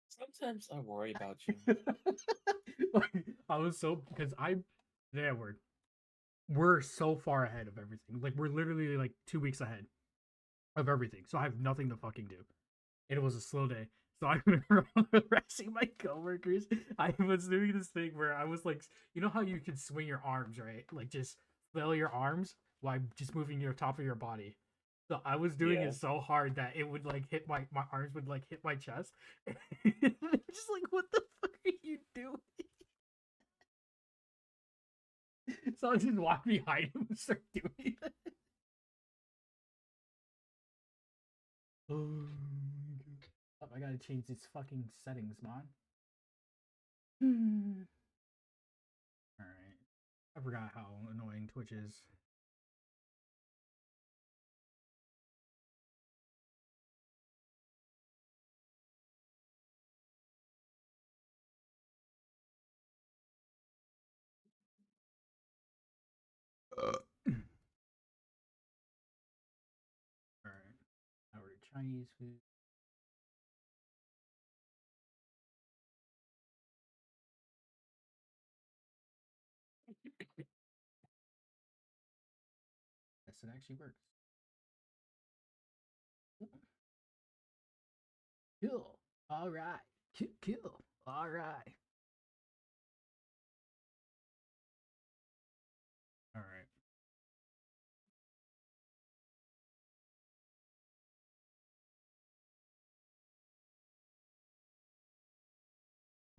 Sometimes I worry about you. Like, I was so because there we're so far ahead of everything. Like we're literally like 2 weeks ahead of everything. So I have nothing to fucking do. It was a slow day. So I remember harassing my coworkers. I was doing this thing where I was like, you know how you can swing your arms, right? Like just flail your arms while just moving your top of your body. So I was doing Yeah. it so hard that it would like hit my arms would like hit my chest. Just like, what the fuck are you doing? So I just walk behind him and start doing it. Oh, I gotta change these fucking settings, man. All right. I forgot how annoying Twitch is. All right. I ordered Chinese food. Yes, it actually works. Cool. All right. Cool. All right. All right.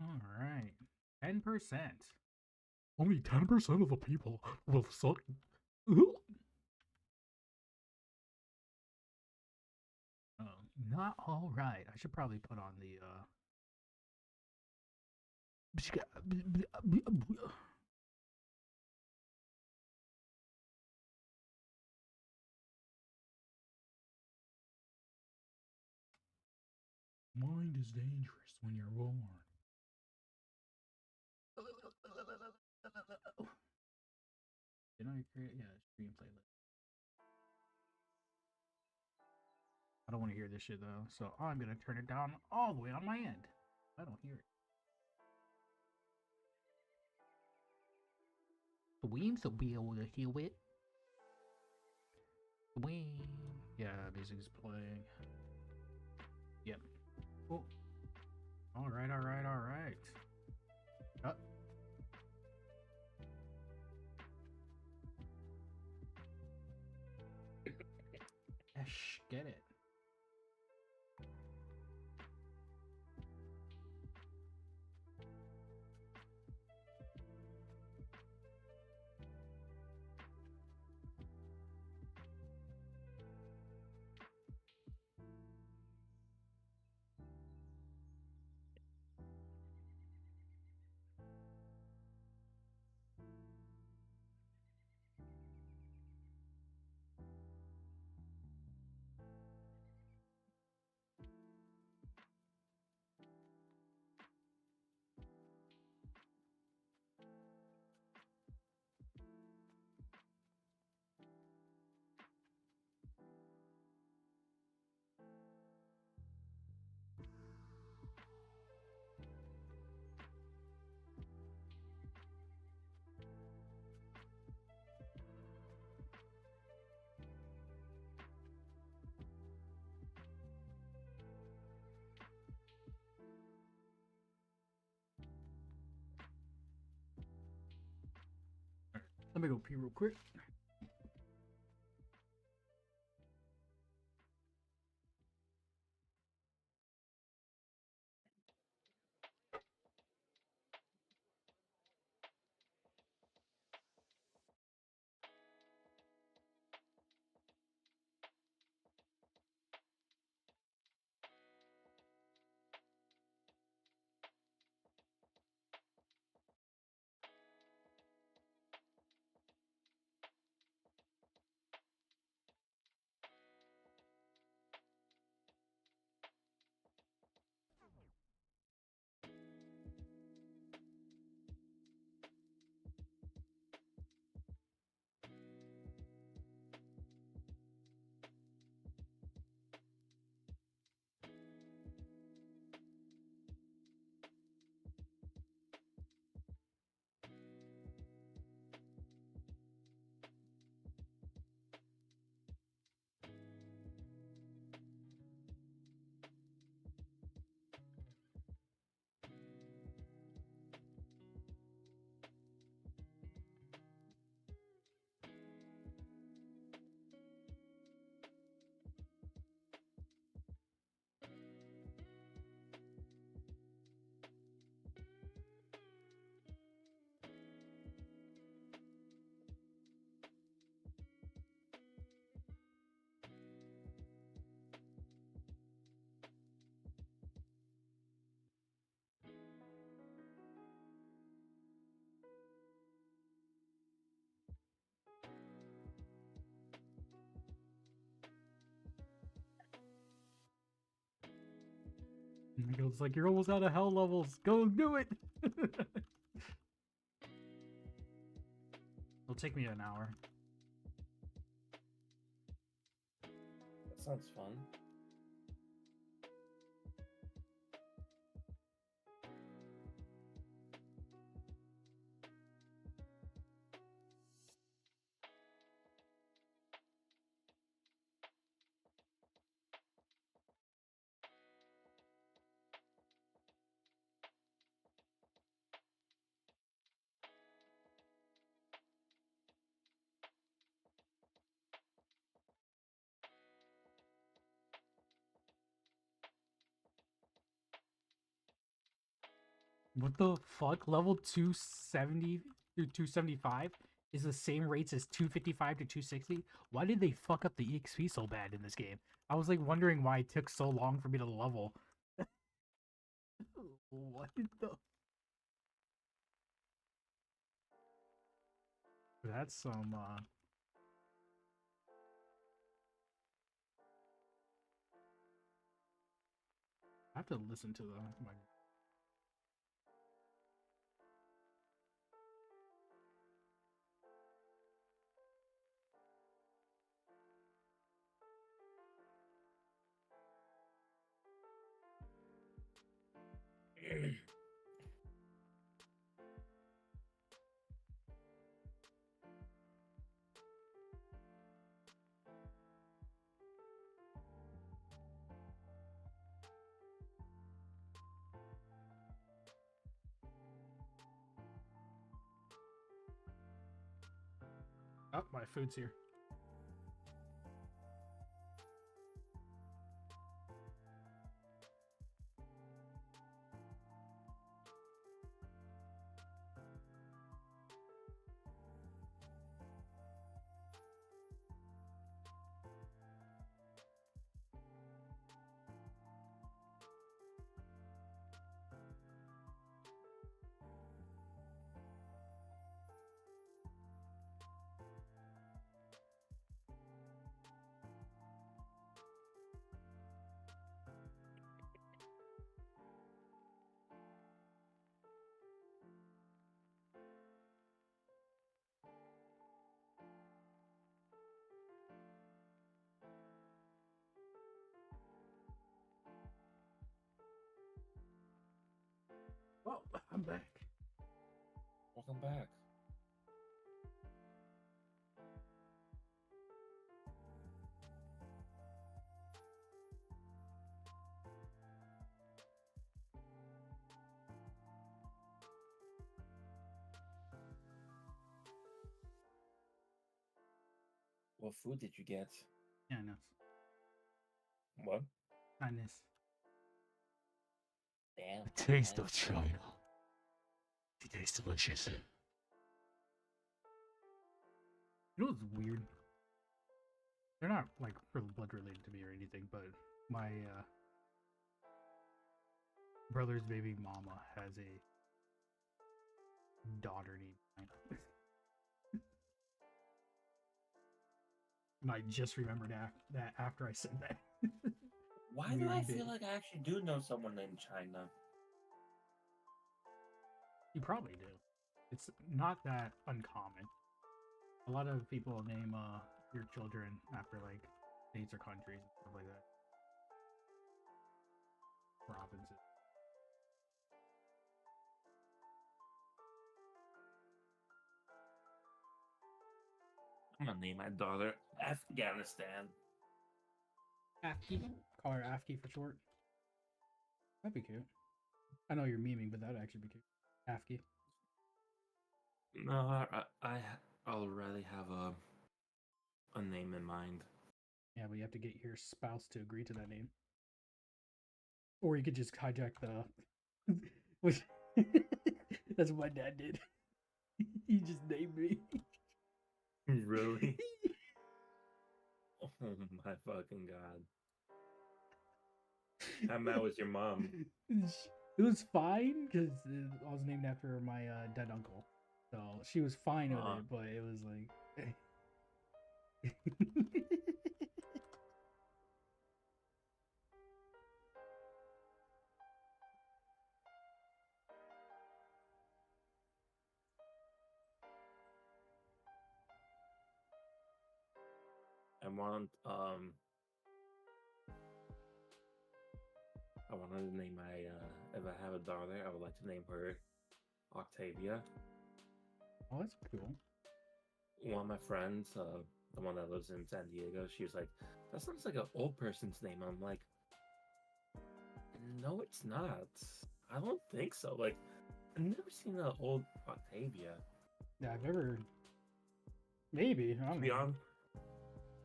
All right. 10%. Only 10% of the people will suck. Oh, not all right. I should probably put on the mind is dangerous when you're born. Did I create? Yeah, stream playlist. I don't want to hear this shit though, so I'm gonna turn it down all the way on my end. I don't hear it. The Weems will be able to hear it. The Weem. Yeah, music's playing. Yep. Oh. All right, all right, all right. Uh, get it. Let me go pee real quick. Miguel's like, you're almost out of hell levels. Go do it. It'll take me an hour. That sounds fun. What the fuck? Level 270 through 275 is the same rates as 255 to 260? Why did they fuck up the EXP so bad in this game? I was like wondering why it took so long for me to level. What the? That's some I have to listen to my Oh, my food's here. Oh, I'm back. Welcome back. What food did you get? Yeah, I know. What? Kindness. Damn. The taste man. of China. It tastes delicious. You know what's weird? They're not like blood related to me or anything, but my brother's baby mama has a daughter named China. And I just remembered that after I said that. Why do I Weird feel bit. like I actually do know someone named China? You probably do. It's not that uncommon. A lot of people name your children after like states or countries and stuff like that. Provinces. I'm gonna name my daughter Afghanistan. Afki. Call her Afki for short. That'd be cute. I know you're memeing, but that'd actually be cute. Afki. No, I already have a name in mind. Yeah, but you have to get your spouse to agree to that name. Or you could just hijack the. Which. That's what my dad did. He just named me. Really? Oh my fucking god. How mad was your mom? It was fine because I was named after my dead uncle, so she was fine with it. But it was like, I wanted to name my if I have a daughter, I would like to name her Octavia. Oh, that's cool. One of my friends, the one that lives in San Diego, she was like, "That sounds like an old person's name." I'm like, "No, it's not. I don't think so." Like, I've never seen an old Octavia. Yeah, I've never. Maybe I To don't be know. on,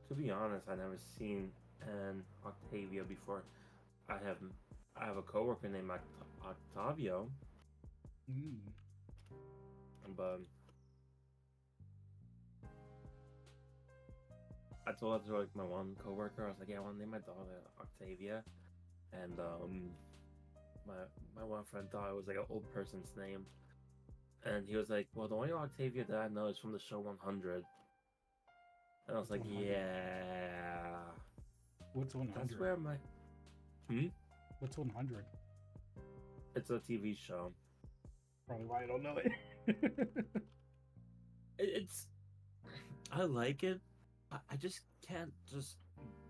to be honest, I never seen an Octavia before. I have I have a coworker named Octavio, Mm. but I told that to like my one coworker. I was like, "Yeah, I want to name my daughter Octavia," and my my one friend thought it was like an old person's name, and he was like, "Well, the only Octavia that I know is from the show 100," and I was What's like, 100? "Yeah, What's 100? that's where my What's 100? it's a TV show. Probably why I don't know it. It's I like it. I just can't just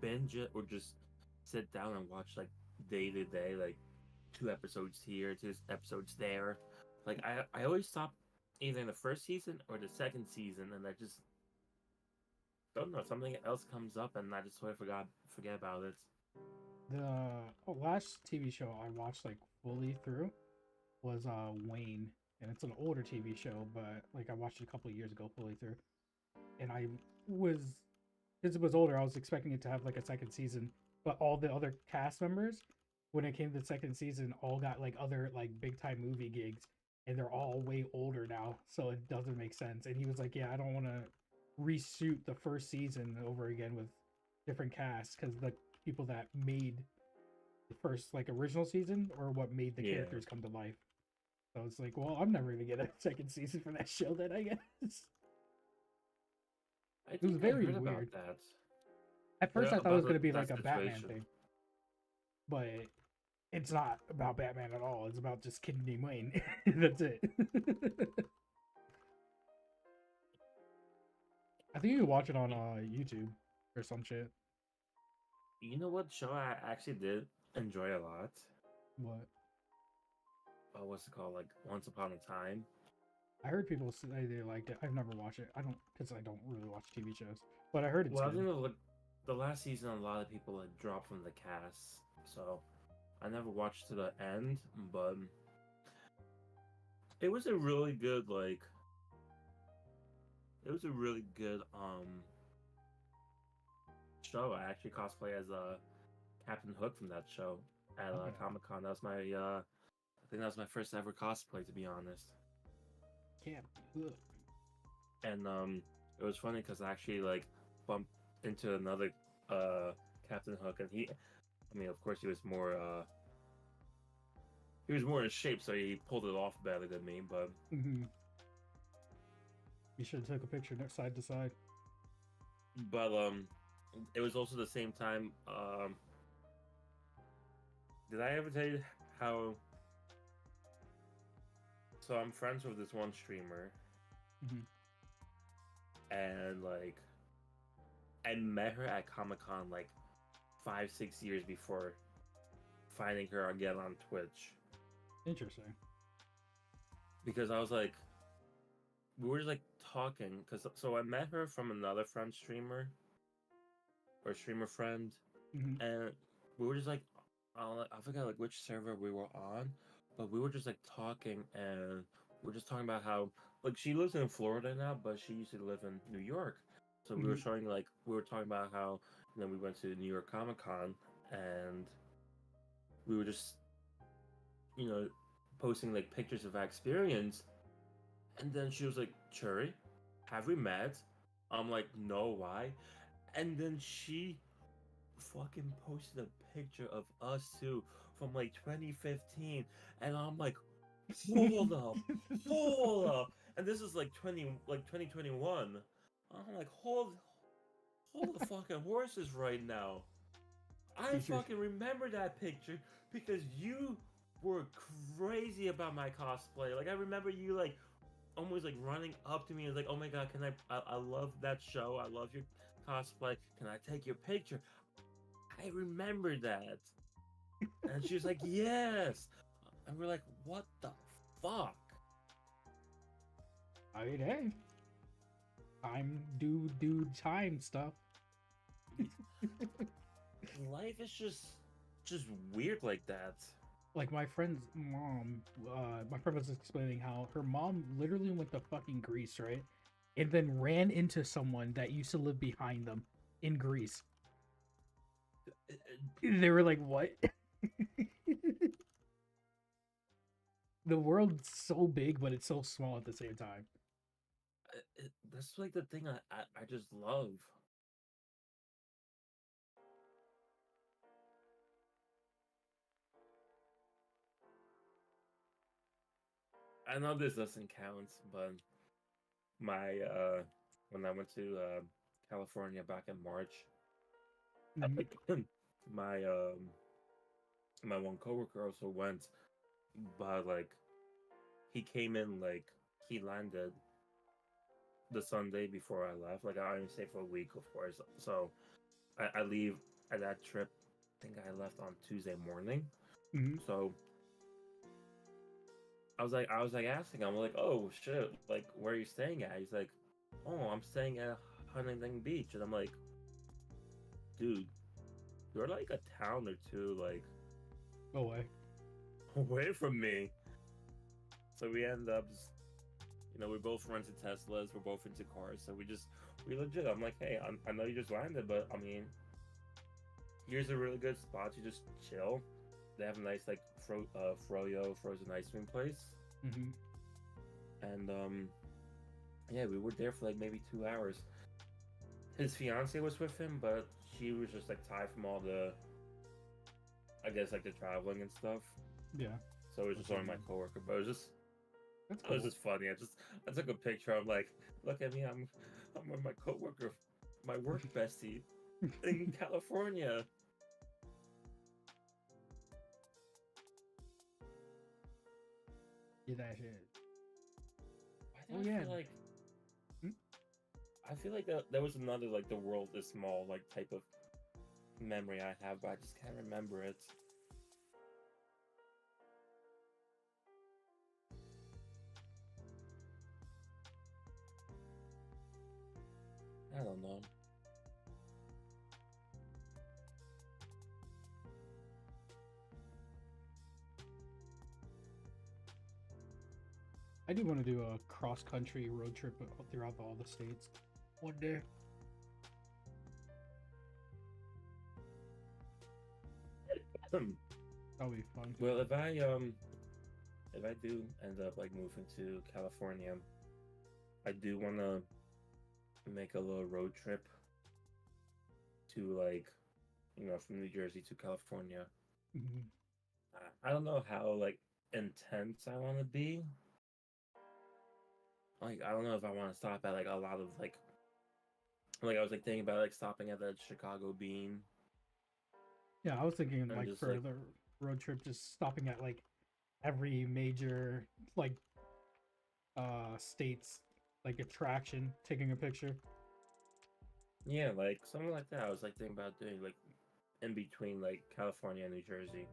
binge it or just sit down and watch like day to day, like 2 episodes here, 2 episodes there. Like I always stop either in the first season or the second season, and I just don't know, something else comes up, and I just sort of forget about it. The last TV show I watched like fully through was Wayne, and it's an older TV show, but like I watched it a couple of years ago fully through, and I was since it was older, I was expecting it to have like a second season, but all the other cast members, when it came to the second season, all got like other like big time movie gigs, and they're all way older now, so it doesn't make sense. And he was like, "Yeah, I don't want to reshoot the first season over again with different casts because the people that made the first like original season or what made the Yeah. characters come to life." So it's like, well, I'm never gonna get a second season for that show then, I guess. I was think very I heard weird. about that. At first, I thought it was About gonna be that like a Batman situation. thing, but it's not about Batman at all. It's about just kid named Wayne. That's it. I think you can watch it on YouTube or some shit. You know what show I actually did enjoy a lot? What? What's it called? Like Once Upon a Time. I heard people say they liked it. I've never watched it. I don't because I don't really watch TV shows, but I heard it's Well, I good. think the last season, a lot of people had dropped from the cast, so I never watched to the end. But it was a really good it was a really good show. I actually cosplay as Captain Hook from that show at Okay. Comic-Con. That was my I think that was my first ever cosplay, to be honest. Yeah. Ugh. And it was funny because I actually like bumped into another Captain Hook, and I mean, of course, he was more in shape, so he pulled it off better than me. But Mm-hmm. You should have took a picture side to side. it was also the same time. Did I ever tell you how? So I'm friends with this one streamer, Mhm. and like I met her at Comic-Con like 5-6 years before finding her again on Twitch. Interesting. Because I was like, we were just like talking. So I met her from another friend streamer or streamer friend, Mhm. and we were just like, I forgot like which server we were on, but we were just like talking, and we are just talking about how like she lives in Florida now, but she used to live in New York. So we were Mhm. showing like we were talking about how we went to New York Comic Con, and we were just posting like pictures of our experience. And then she was like, "Cherry, have we met?" I'm like, "No, why?" And then she fucking posted a picture of us two from like 2015, and I'm like, "Hold up, hold up!" And this is like 2021. I'm like, hold the fucking horses right now. I Teachers. fucking remember that picture because you were crazy about my cosplay. Like I remember you like almost like running up to me and like, "Oh my god, can I love that show. I love your cosplay. Can I take your picture? I remember that. And she was like, yes. And we're like, what the fuck? I mean, hey, time do time stuff. Life is just weird like that. Like my friend's mom, my friend was explaining how her mom literally went to fucking Greece, right? And then ran into someone that used to live behind them in Greece. They were like, what? The world's so big, but it's so small at the same time. That's like the thing I just love. I know this doesn't count, but my when I went to California back in March, Mhm. my my one coworker also went, but like he came in like he landed the Sunday before I left. Like I only stay for a week, of course. So I leave at that trip. I think I left on Tuesday morning. Mhm. So I was like asking him, I'm like, oh shit, like where are you staying at? He's like, oh, I'm staying at Huntington Beach, and I'm like, dude, you're like a town or two like Go away. away from me. So we end up just, we both rented Teslas, we're both into cars, so we legit. I'm like, hey, I know you just landed, but I mean, here's a really good spot to just chill. They have a nice like Froyo frozen ice cream place, Hmm. and yeah, we were there for like maybe 2 hours. His fiance was with him, but she was just like tired from all the, I guess like the traveling and stuff. Yeah, So it was just Okay, only my man. coworker, but That's it was cool. just funny. I took a picture. I'm like, look at me. I'm with my coworker, my work bestie in California. Yeah, that shit. Why Oh did I yeah. feel like Hmm? I feel like that was another like the world is small like type of memory I have, but I just can't remember it. I don't know. I do want to do a cross country road trip throughout all the states one day. That'll be fun. Well, if I do end up like moving to California, I do want to make a little road trip to like, from New Jersey to California. Mhm. I don't know how like intense I want to be. Like I don't know if I want to stop at like a lot of like I was like thinking about like stopping at the Chicago Bean Yeah, I was thinking and like just for like the road trip, just stopping at like every major like states like attraction, taking a picture. yeah, like something like that. I was like thinking about doing like in between like California and New Jersey.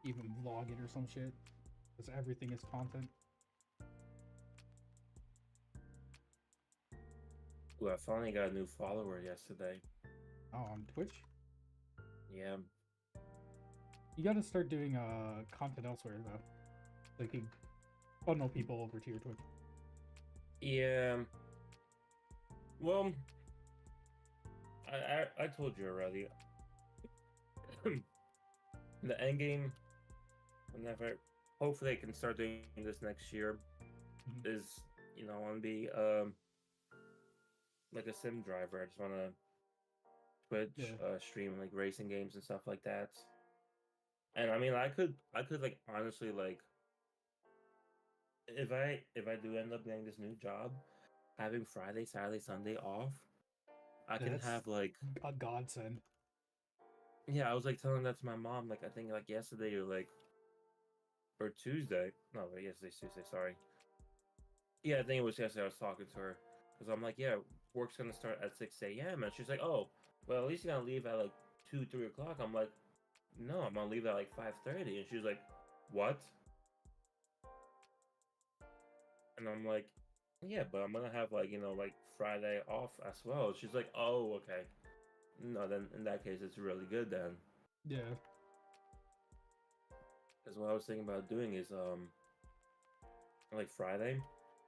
Even vlog it or some shit, because everything is content. Ooh, I finally got a new follower yesterday. Oh, on Twitch, Yeah, you got to start doing content elsewhere though. Like you funnel people over to your Twitch. yeah. Well, I told you already. The end game, whenever hopefully I can start doing this next year, Mhm. is I want to be like a sim driver. I just want to Twitch, Yeah, stream like racing games and stuff like that. And I mean, I could like honestly like if I do end up getting this new job, having Friday, Saturday, Sunday off, I can that's have like a godsend. Yeah, I was like telling that to my mom, like I think like yesterday or Tuesday. No, yesterday's Tuesday. Sorry. Yeah, I think it was yesterday. I was talking to her because I'm like, yeah, work's gonna start at 6 a.m. and she's like, oh, well, at least you're gonna leave at like 2, 3 o'clock. I'm like, no, I'm gonna leave at like 5:30, and she's like, what? And I'm like, yeah, but I'm gonna have like like Friday off as well. She's like, oh, okay. No, then in that case, it's really good then. Yeah. Because what I was thinking about doing is like Friday,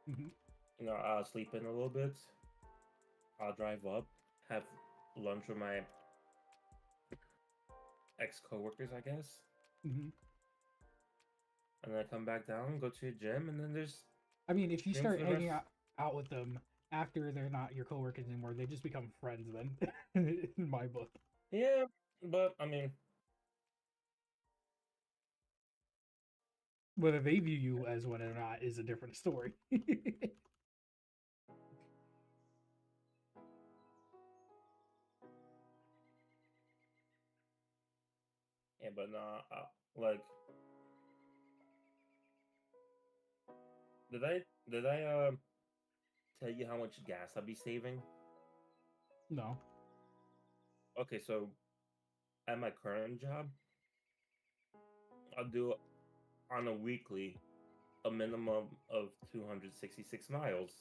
Hmm. I'll sleep in a little bit. I'll drive up, have lunch with my ex coworkers, I guess, Hmm. and then I come back down, go to the gym, and then there's I mean, if you gym for start the hanging rest. out with them after they're not your coworkers anymore, they just become friends then, in my book. Yeah, but I mean, Whether they view you as one or not is a different story. yeah, but nah, like, did I tell you how much gas I'll be saving? No. Okay, so at my current job, I'll do on a weekly a minimum of 266 miles.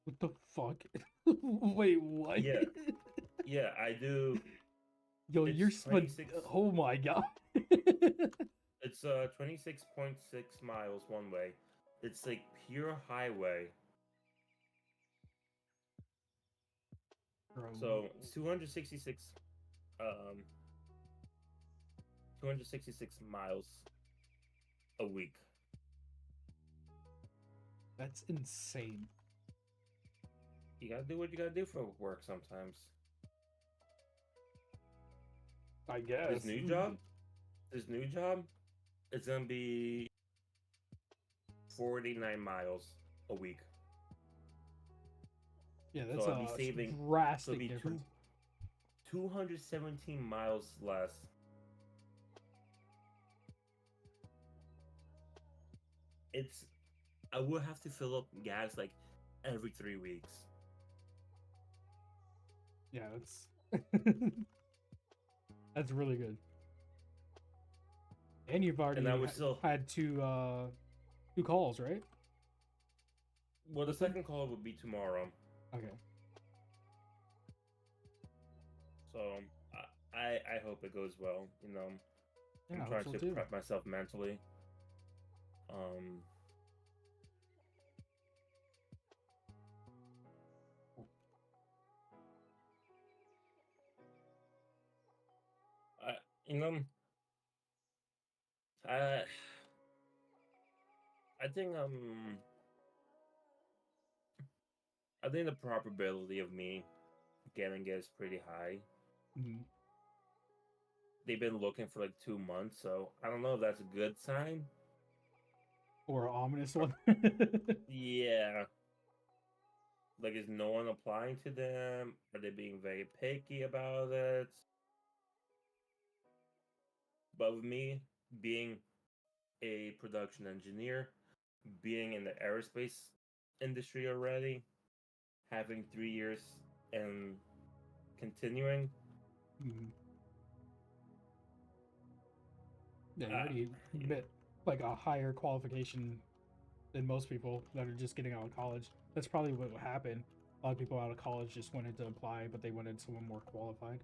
What the fuck? Wait, what? Yeah, yeah, I do. Yo, you're It's spent. 26. Oh my god. It's 26.6 miles one way. It's like pure highway. Bro, So it's um 266 miles a week. that's insane. You gotta do what you gotta do for work sometimes. I This guess. new job, this new job, it's gonna be 49 miles a week. Yeah, So that's I'll be a saving. So it'll drastic be difference. 217 miles less. It's I will have to fill up gas like every 3 weeks. Yeah, that's that's really good. And you've And I already would still. had two calls, right? Well, the With them? second call would be tomorrow. Okay. So I hope it goes well. Yeah, I'm I hope trying so to too. prep myself mentally. Um, I you know I I think I think the probability of me getting it is pretty high. Mhm. They've been looking for like 2 months, so I don't know if that's a good sign. Or an ominous Or- one. Yeah, like is no one applying to them? Are they being very picky about it? But with me being a production engineer, being in the aerospace industry already, having 3 years and continuing, Mhm. Yeah, you uh, already bit like a higher qualification than most people that are just getting out of college. That's probably what would happen. A lot of people out of college just wanted to apply, but they wanted someone more qualified.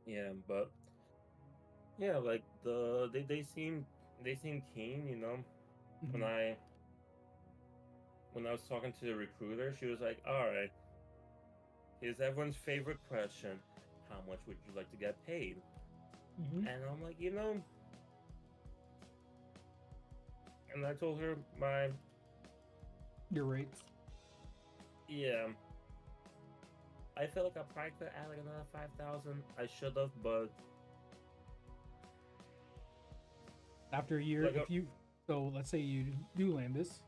yeah, but yeah, like they seem keen, When Mhm. I when I was talking to the recruiter, she was like, "All right, here's everyone's favorite question: How much would you like to get paid?" Mhm. And I'm like, and I told her Your rates. yeah, I feel like I probably could add like another 5,000. I should have, but After a year, like, if you so let's say you do land this,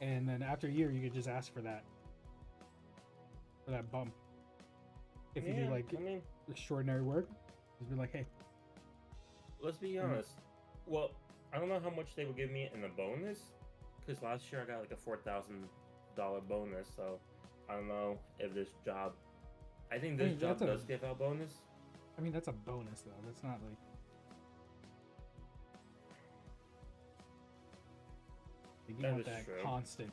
and then after a year you could just ask for that bump. If you do Yeah, like I mean, extraordinary work, just be like, hey, let's be Mm. honest. Well, I don't know how much they would give me in a bonus, because last year I got like a $4,000 bonus. So I don't know if this job. I think I this mean that's job a does give out bonus. I mean that's a bonus though. That's not like you That want is that true. constant.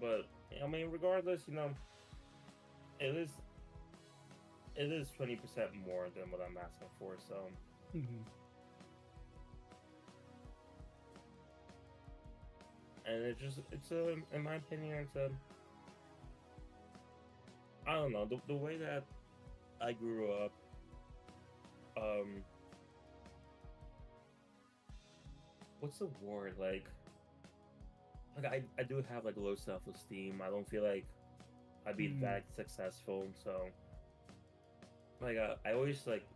But I mean, regardless, it is it is 20% more than what I'm asking for. So Mhm. and it's a in my opinion it's a I don't know the way that I grew up. Um, what's the word like I do have like low self esteem. I don't feel like I'd be Mm. that successful. So like I always like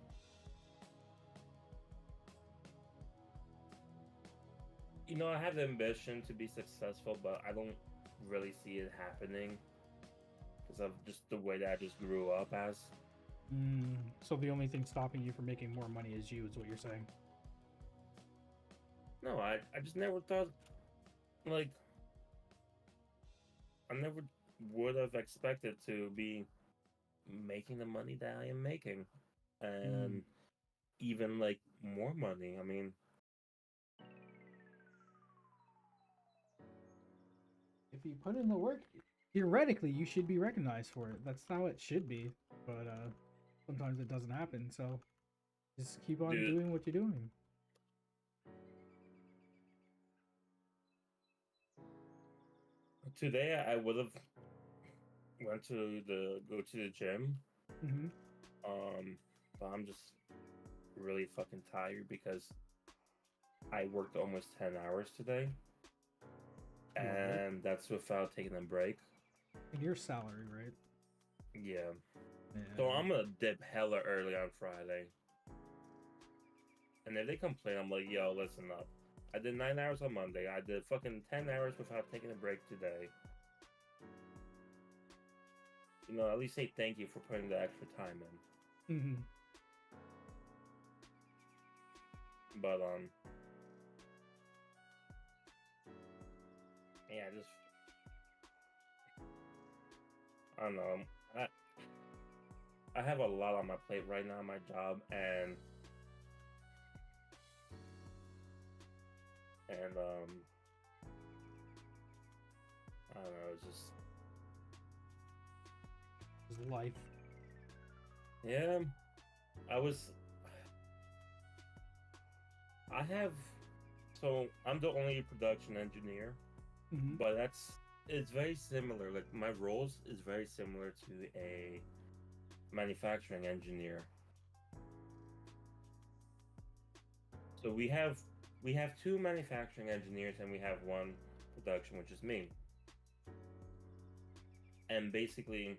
I have the ambition to be successful, but I don't really see it happening because of just the way that I just grew up as. So the only thing stopping you from making more money is you, is what you're saying. No, I just never thought like I never would have expected to be making the money that I am making, Mm. and even like more money. I mean, If you put in the work, theoretically you should be recognized for it. That's how it should be. But sometimes it doesn't happen. So just keep on dude, doing what you're doing. today I would have went to the go to the gym. Hmm. But I'm just really fucking tired because I worked almost 10 hours today, Love it. and that's without taking a break. And your salary, right? Yeah. So Yeah. I'm gonna dip hella early on Friday. And if they complain, I'm like, yo, listen up. I did 9 hours on Monday. I did fucking 10 hours without taking a break today. At least say thank you for putting the extra time in. Hmm. But yeah, just I don't know. I I have a lot on my plate right now, my job, and I don't know. It's just Just life. yeah. I was I have so I'm the only production engineer, Hmm. but it's very similar. Like my roles is very similar to a manufacturing engineer. So we have two manufacturing engineers and we have one production, which is me. And basically,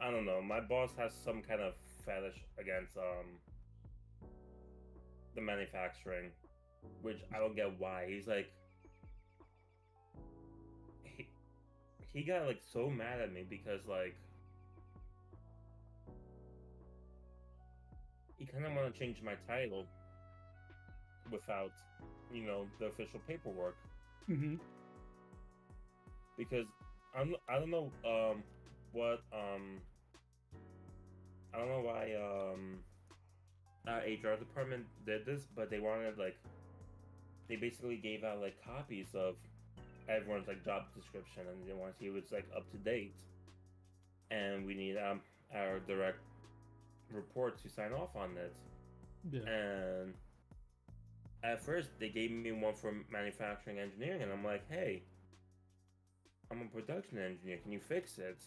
I don't know. My boss has some kind of fetish against the manufacturing, which I don't get why. He's like he he got like so mad at me because like he kind of want to change my title without the official paperwork Hmm. because I don't know what I don't know why our HR department did this, but they wanted like they basically gave out like copies of everyone's like job description, and they want to see if it's like up to date. And we need our direct report to sign off on it. Yeah. And at first, they gave me one for manufacturing engineering, and I'm like, hey, I'm a production engineer. Can you fix it?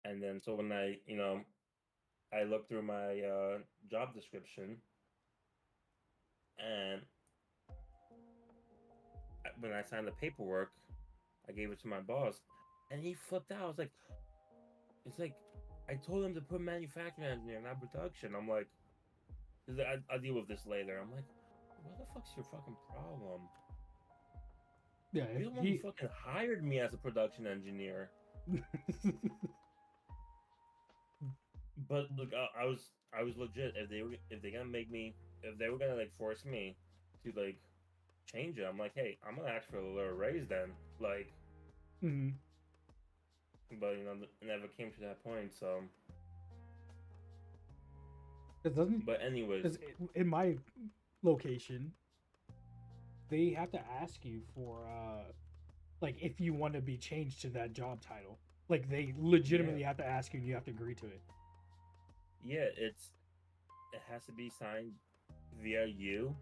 And then so when I looked through my job description, and when I signed the paperwork, I gave it to my boss, and he flipped out. I was like, it's like I told him to put manufacturing engineer, not production. I'm like, he's like, I'll deal with this later. I'm like, what the fuck's your fucking problem? Yeah, You're the one who fucking hired me as a production engineer. But look, I was legit. If they gonna make me, if they were gonna like force me to like change it, I'm like, hey, I'm gonna ask for a little raise then. Like, Mhm. but you know, it never came to that point. So, It doesn't. but anyways, Because in my location, they have to ask you for like if you want to be changed to that job title. Like they legitimately have to ask you, and you have to agree to it. yeah, it has to be signed via you.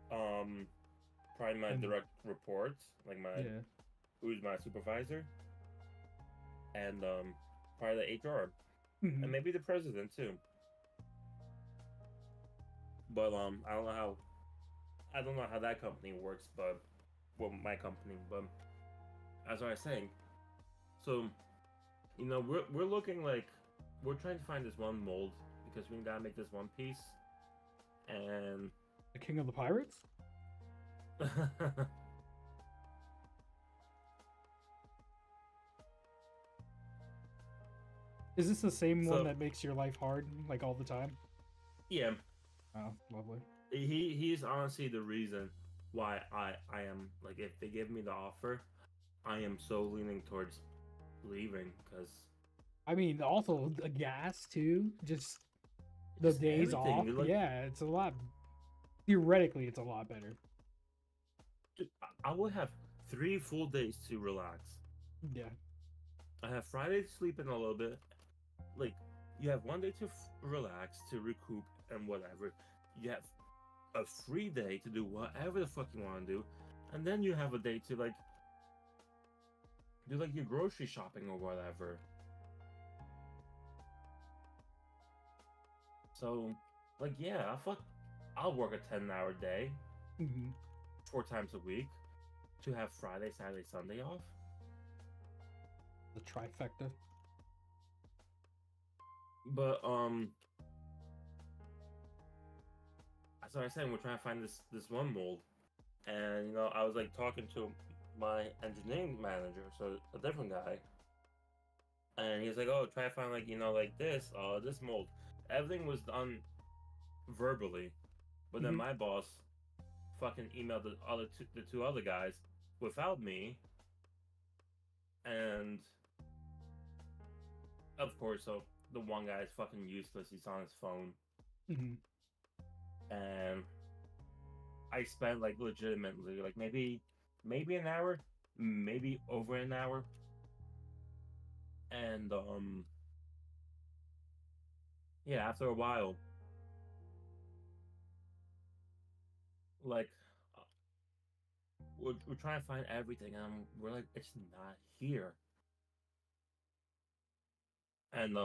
Probably my And direct reports, like my yeah, who's my supervisor, and probably the HR, and Mhm. maybe the president too. But I don't know how that company works, but well, my company. But as I was saying, so you know, we're looking like we're trying to find this one mold because we gotta make this one piece, and The King of the Pirates. Is this the same one so that makes your life hard, like all the time? yeah, Oh, lovely. he's honestly the reason why I am like if they give me the offer, I am so leaning towards leaving because I mean, also the gas too. Just the just days everything. off. Yeah, it's a lot. Theoretically, it's a lot better. Dude, I will have 3 full days to relax. Yeah. I have Friday to sleep in a little bit. Like you have one day to relax, to recoup, and whatever. You have a free day to do whatever the fuck you want to do, and then you have a day to like do like your grocery shopping or whatever. So, like, yeah, I'll work a 10-hour day Hmm. 4 times a week to have Friday, Saturday, Sunday off. The trifecta. But as I was saying, we're trying to find this one mold, and you know, I was like talking to my engineering manager, so a different guy, and he was like, "Oh, try to find like you know like this mold." Everything was done verbally, but then Hmm. my boss fucking emailed the two other guys without me, and of course, so the one guy is fucking useless. He's on his phone, Hmm. and I spent like legitimately like maybe an hour, maybe over an hour, and yeah, after a while, like uh, we're trying to find everything, and we're like it's not here, and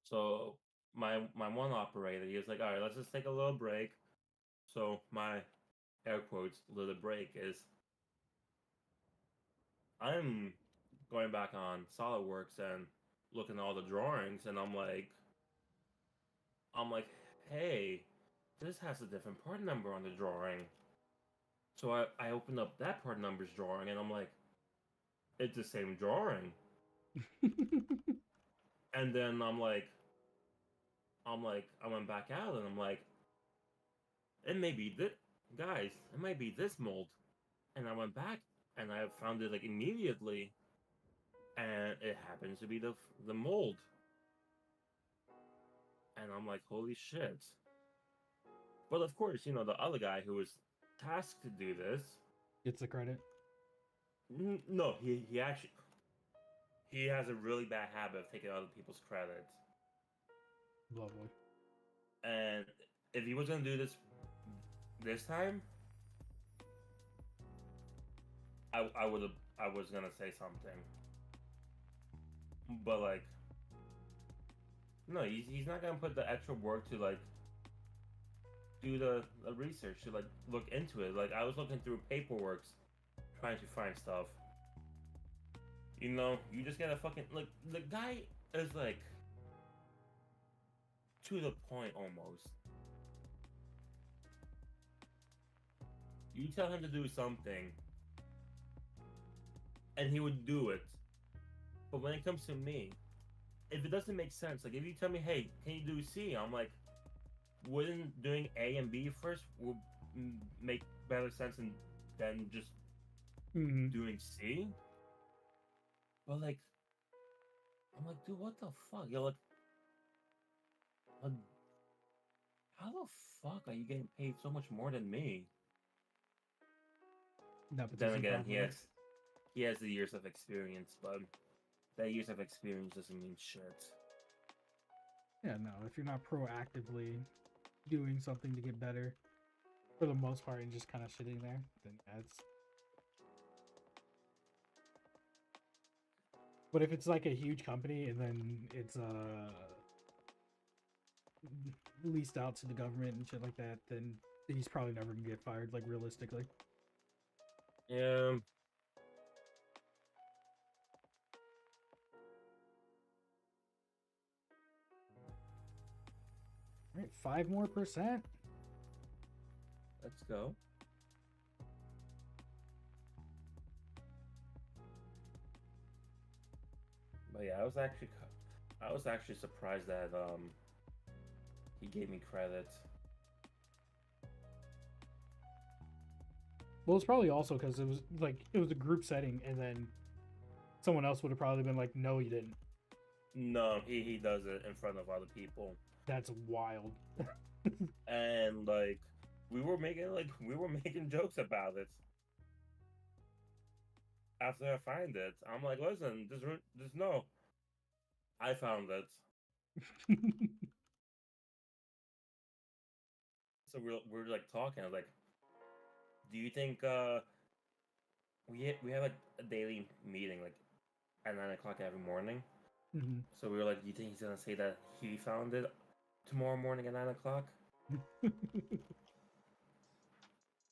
so my one operator, he was like, all right, let's just take a little break. So my air quotes little break is I'm going back on SolidWorks and looking at all the drawings, and I'm like, hey, this has a different part number on the drawing. So I opened up that part numbers drawing, and I'm like, it's the same drawing. And then I went back out, and I'm like, it may be this, guys, it might be this mold. And I went back, and I found it like immediately, and it happens to be the mold. And I'm like, holy shit. But of course, you know, the other guy who was tasked to do this, Gets the credit. no, he actually he has a really bad habit of taking other people's credit. Lovely. And if he was gonna do this time, I would have I was gonna say something, but like no, he's not gonna put the extra work to like do the research to like look into it. Like I was looking through paperwork, trying to find stuff. You know, you just gotta fucking like the guy is like to the point almost. You tell him to do something, and he would do it. But when it comes to me, if it doesn't make sense, like if you tell me, "Hey, can you do C?" I'm like, wouldn't doing A and B first would make better sense than just Mm-hmm. doing C? But like, I'm like, dude, what the fuck? You're like, how the fuck are you getting paid so much more than me? Then Nepotism, again, probably. he has the years of experience, but that years of experience doesn't mean shit. Yeah, no. If you're not proactively doing something to get better, for the most part, and just kind of sitting there, then yeah, it's. But if it's like a huge company and then it's leased out to the government and shit like that, then he's probably never gonna get fired. Like realistically. Yeah. All right, 5% more. Let's go. But yeah, I was actually surprised that he gave me credit. Well, it's probably also because it was a group setting, and then someone else would have probably been like, "No, you didn't." No, he does it in front of other people, That's wild. and like we were making jokes about it. After I find it, I'm like, listen, there's no. I found it. So we're like talking. I was like, do you think we have like a daily meeting like at 9 o'clock every morning? Mhm. So we were like, do you think he's gonna say that he found it tomorrow morning at 9 o'clock?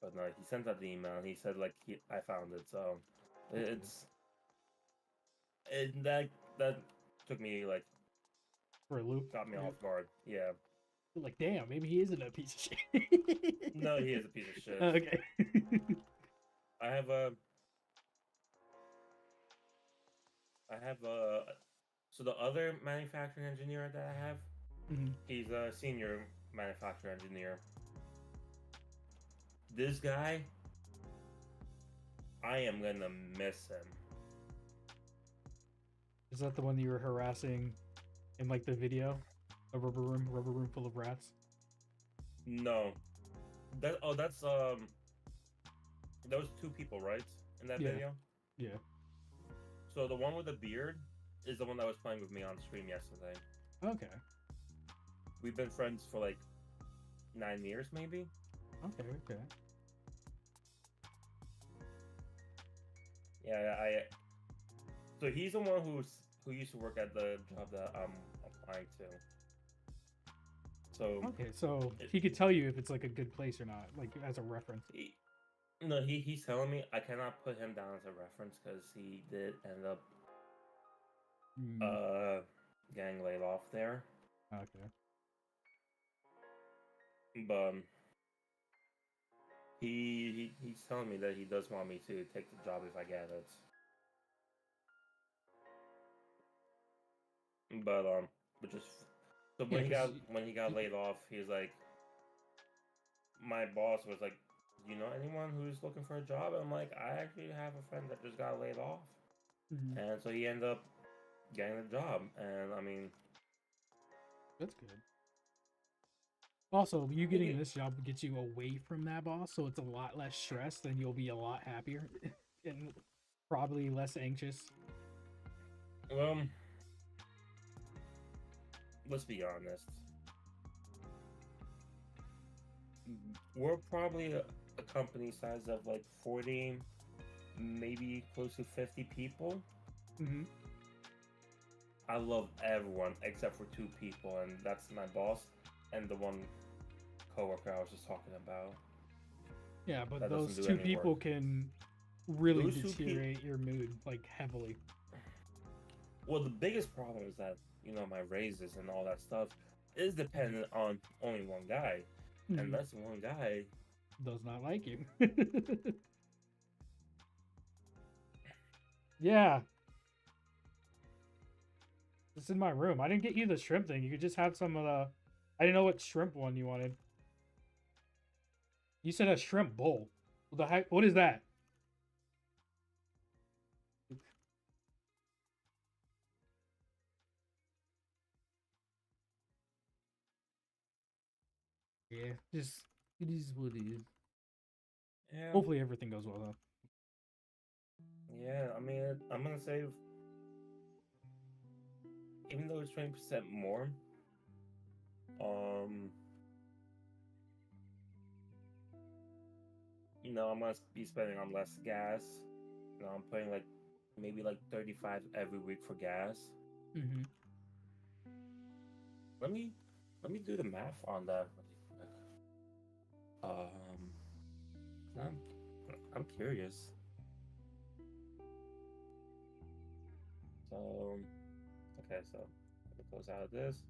But no, he sent out the email. And he said like I found it. So That's good. it's that took me like For a loop. got me off guard. Yeah. Like, damn, maybe he isn't a piece of shit. No, he is a piece of shit. Okay. I have so the other manufacturing engineer that I have, Mhm. he's a senior manufacturing engineer. This guy, I am gonna miss him. Is that the one that you were harassing in like the video? A rubber room full of rats. No, that's there was two people, right, in that Yeah. video. Yeah. So the one with the beard is the one that was playing with me on stream yesterday. Okay. We've been friends for like 9 years, maybe. Okay. Okay. Yeah, so he's the one who used to work at the job that I'm applying to. So Okay. So he could tell you if it's like a good place or not, like as a reference. he's telling me I cannot put him down as a reference because he did end up Mm, getting laid off there. okay. But he's telling me that he does want me to take the job if I get it. But just so Yeah, when he got laid off, he's like, my boss was like, "Do you know anyone who's looking for a job?" I'm like, "I actually have a friend that just got laid off," Mhm. and so he ended up getting the job. And I mean, That's good. Also, you getting it- this job gets you away from that boss, so it's a lot less stress. Then you'll be a lot happier and probably less anxious. um, let's be honest. We're probably a company size of like 40, maybe close to 50 people. Mm-hmm. I love everyone except for two people, and that's my boss and the one coworker I was just talking about. Yeah, but That doesn't those do two any people work. can really Those two pe- deteriorate your mood like heavily. Well, the biggest problem is that my raises and all that stuff is dependent on only one guy, and Mhm. that's one guy. Does not like you. Yeah, it's in my room. I didn't get you the shrimp thing. You could just have some of the. I didn't know what shrimp one you wanted. You said a shrimp bowl. What the heck? What is that? Yeah, just it is what it is. Yeah, Hopefully everything goes well though. yeah. I mean, I'm gonna save, even though it's 20% more. Um, I'm gonna be spending on less gas. I'm putting like maybe like 35 every week for gas. Mm-hmm. Let me do the math on that really quick. I'm curious. So okay, so it goes out of this.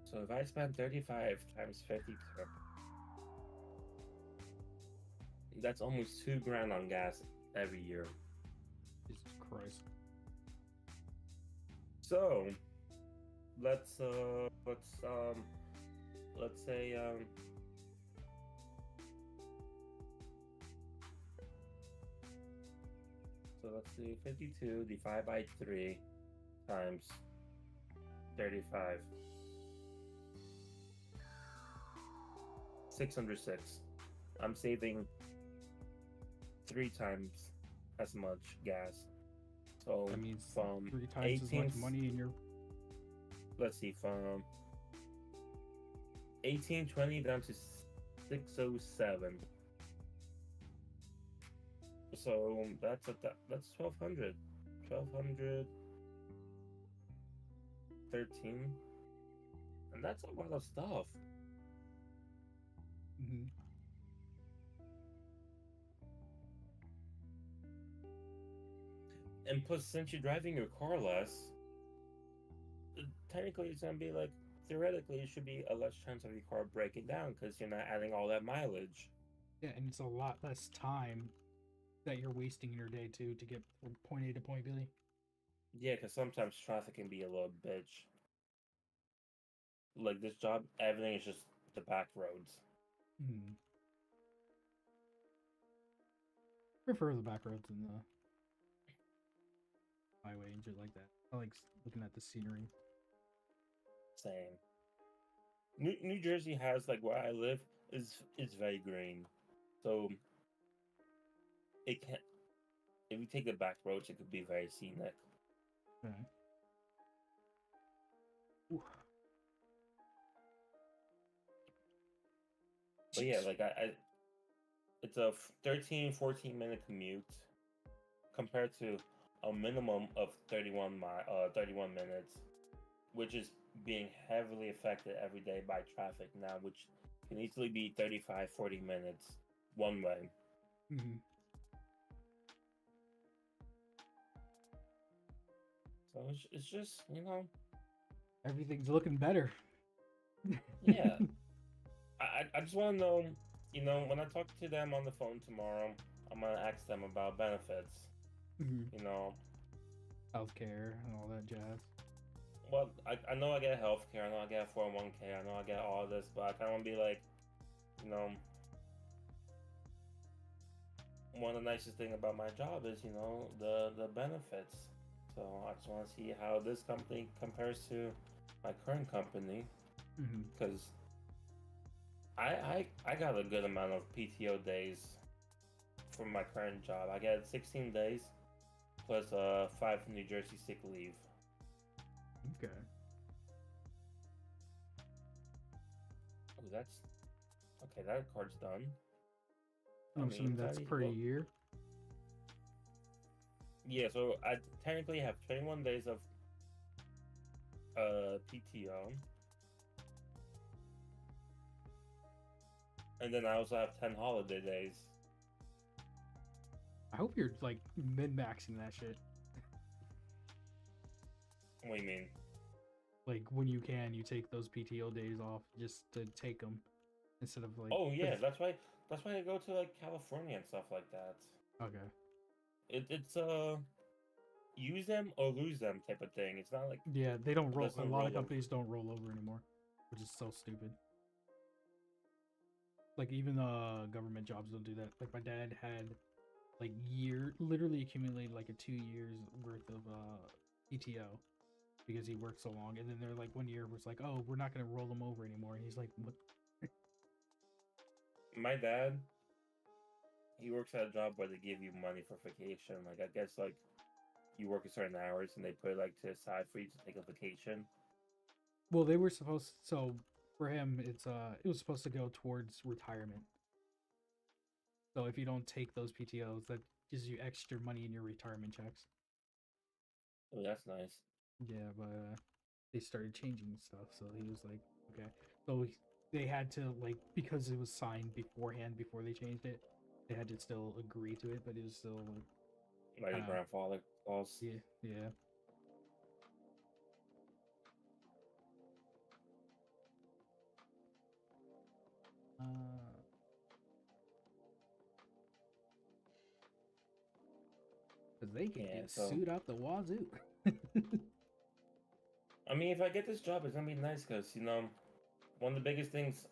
So if I spend 35 times 52, that's almost $2,000 on gas every year. Jesus Christ. So let's say so let's do 52 divided by 3 times 35. 606. I'm saving 3 times as much gas. So That means from 3 times as 18, much money in your. let's see, from 1820 down to 607. So that's that's 1200. 1213. And that's a lot of stuff. Mm-hmm. And plus, since you're driving your car less, technically it's gonna be like, theoretically it should be a less chance of your car breaking down because you're not adding all that mileage. Yeah, and it's a lot less time that you're wasting in your day too to get from point A to point B. Yeah, because sometimes traffic can be a little bitch. Like this job, everything is just the back roads. Mm-hmm. Prefer the back roads and the highway and shit like that. I like looking at the scenery. Same. New Jersey has, like, where I live is very green, so it can, if you take the back roads, it could be very scenic. Okay. Ooh. But yeah, like it's a 13, 14-minute commute compared to a minimum of 31 minutes, which is being heavily affected every day by traffic now, which can easily be 35, 40 minutes one way. Mm-hmm. So it's just, Everything's looking better. yeah. I just want to know, when I talk to them on the phone tomorrow, I'm going to ask them about benefits. Mm-hmm. You know, Healthcare and all that jazz. well, I know I get healthcare, I know I get 401k, I know I get all this, but I kind of want to be like, one of the nicest thing about my job is, the benefits. So I just want to see how this company compares to my current company, Mm-hmm. because I got a good amount of PTO days from my current job. I get 16 days plus 5 New Jersey sick leave. Okay. Oh, that's okay. That card's done. I'm assuming that's per year. Yeah, so I technically have 21 days of PTO. And then I also have 10 holiday days. I hope you're like min-maxing that shit. What do you mean? Like when you can, you take those PTO days off just to take them instead of like. Oh yeah, 'cause- that's why I go to like California and stuff like that. Okay. It's use them or lose them type of thing. It's not like Yeah, they don't roll. doesn't A lot roll of over. companies don't roll over anymore, which is so stupid. Like even government jobs don't do that. Like my dad had like literally accumulated like a 2 years worth of PTO because he worked so long, and then they're like 1 year was like, oh, we're not gonna roll them over anymore, and he's like, what? my dad. He works at a job where they give you money for vacation. Like I guess like you work a certain hours and they put it, like to the side for you to take a vacation. Well, they were supposed. So for him, it was supposed to go towards retirement. So if you don't take those PTOs, that gives you extra money in your retirement checks. Oh, that's nice. Yeah, but they started changing stuff, so he was like, okay. So they had to like because it was signed beforehand before they changed it. They had to still agree to it, but it was still like, Like his kinda- grandfather calls. yeah, yeah. Because they can Yeah, get so- sued out the wazoo. I mean, if I get this job, it's gonna be nice because one of the biggest things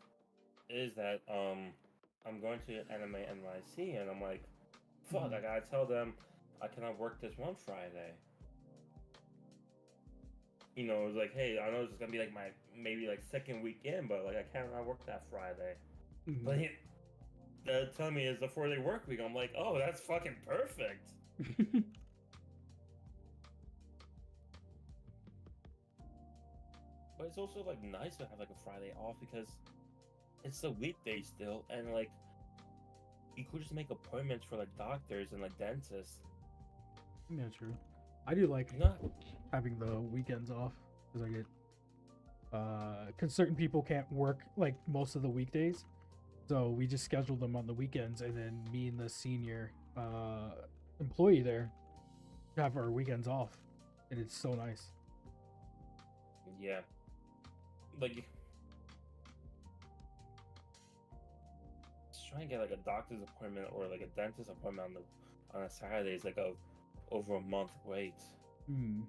is that I'm going to Anime NYC and I'm like, fuck, I gotta tell them I cannot work this one Friday. You know, it's like, hey, I know it's gonna be like my maybe like second weekend, but like I cannot work that Friday. Mhm. But they're telling me it's a 4-day work week. I'm like, oh, that's fucking perfect. But it's also like nice to have like a Friday off because it's a weekday still, and like you could just make appointments for like doctors and like dentists. Yeah, true. I do like You know, having the weekends off because I get because certain people can't work like most of the weekdays, so we just schedule them on the weekends, and then me and the senior employee there have our weekends off, and it's so nice. yeah, like just trying to get like a doctor's appointment or like a dentist appointment on a Saturday is like a over a month wait. Hmm.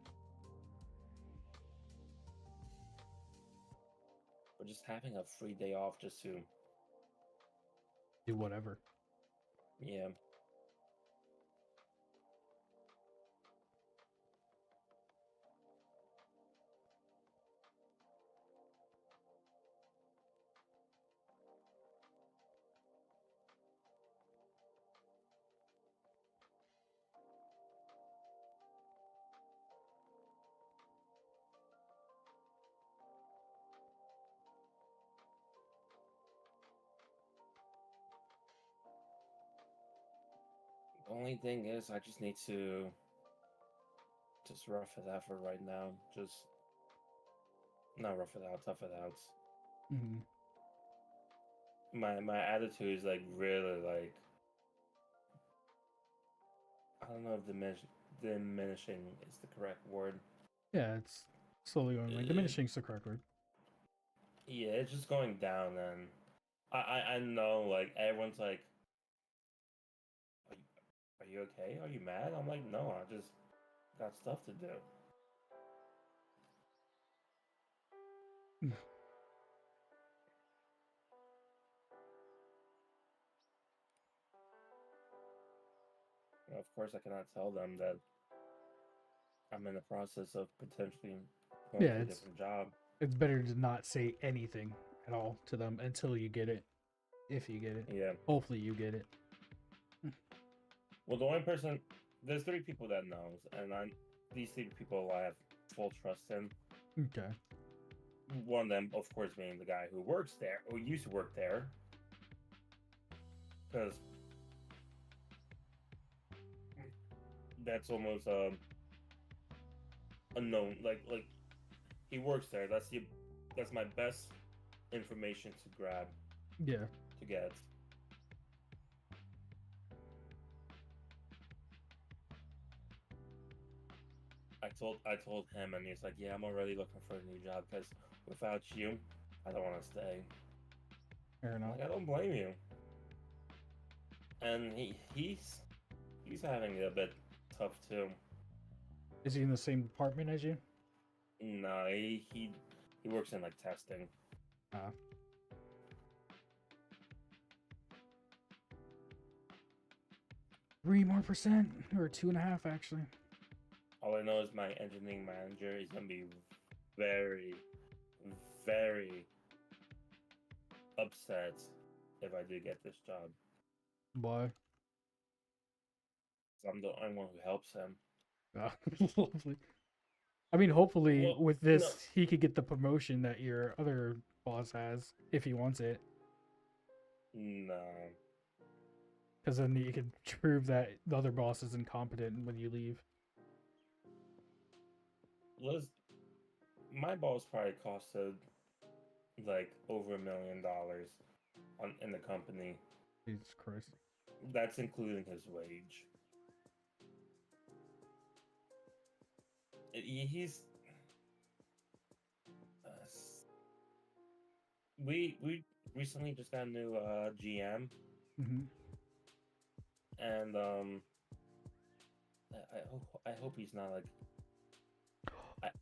Or just having a free day off just to Do whatever. yeah. The only thing is, I just need to just rough it out for right now. Just not rough it out, tough it out. Hmm. My attitude is like really like I don't know if diminishing is the correct word. Yeah, it's slowly going like diminishing's the correct word. Yeah, it's just going down, and I know like everyone's like, are you okay? Are you mad? I'm like, no, I just got stuff to do. And of course, I cannot tell them that I'm in the process of potentially going Yeah, to a it's- different job. It's better to not say anything at all to them until you get it. If you get it. Yeah. Hopefully you get it. Well, the only person, there's 3 people that knows, and these 3 people I have full trust in. Okay. One of them, of course, being the guy who works there, who used to work there, because that's almost unknown. Like he works there. That's my best information to grab. Yeah. to get. I told him, and he's like, "Yeah, I'm already looking for a new job because without you, I don't want to stay." Fair I'm enough. like, I don't blame you. And he's having it a bit tough too. Is he in the same department as you? No, he works in like testing. Uh, 3% more, or 2.5 actually. All I know is my engineering manager is gonna be very, very upset if I do get this job. Why? 'Cause I'm the only one who helps him. Lovely. I mean, hopefully Well, with no. this, he could get the promotion that your other boss has if he wants it, No. because then you could prove that the other boss is incompetent when you leave. Liz, my boss probably costed like over $1 million in the company. Jesus Christ. That's including his wage. He's we recently just got a new GM, Hmm. and I hope he's not like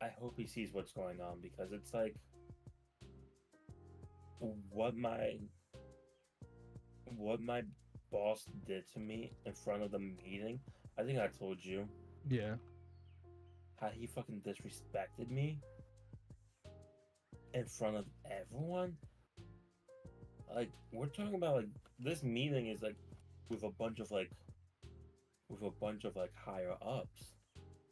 I hope he sees what's going on, because it's like what my boss did to me in front of the meeting. I think I told you Yeah. how he fucking disrespected me in front of everyone. Like, we're talking about like this meeting is like with a bunch of like higher ups.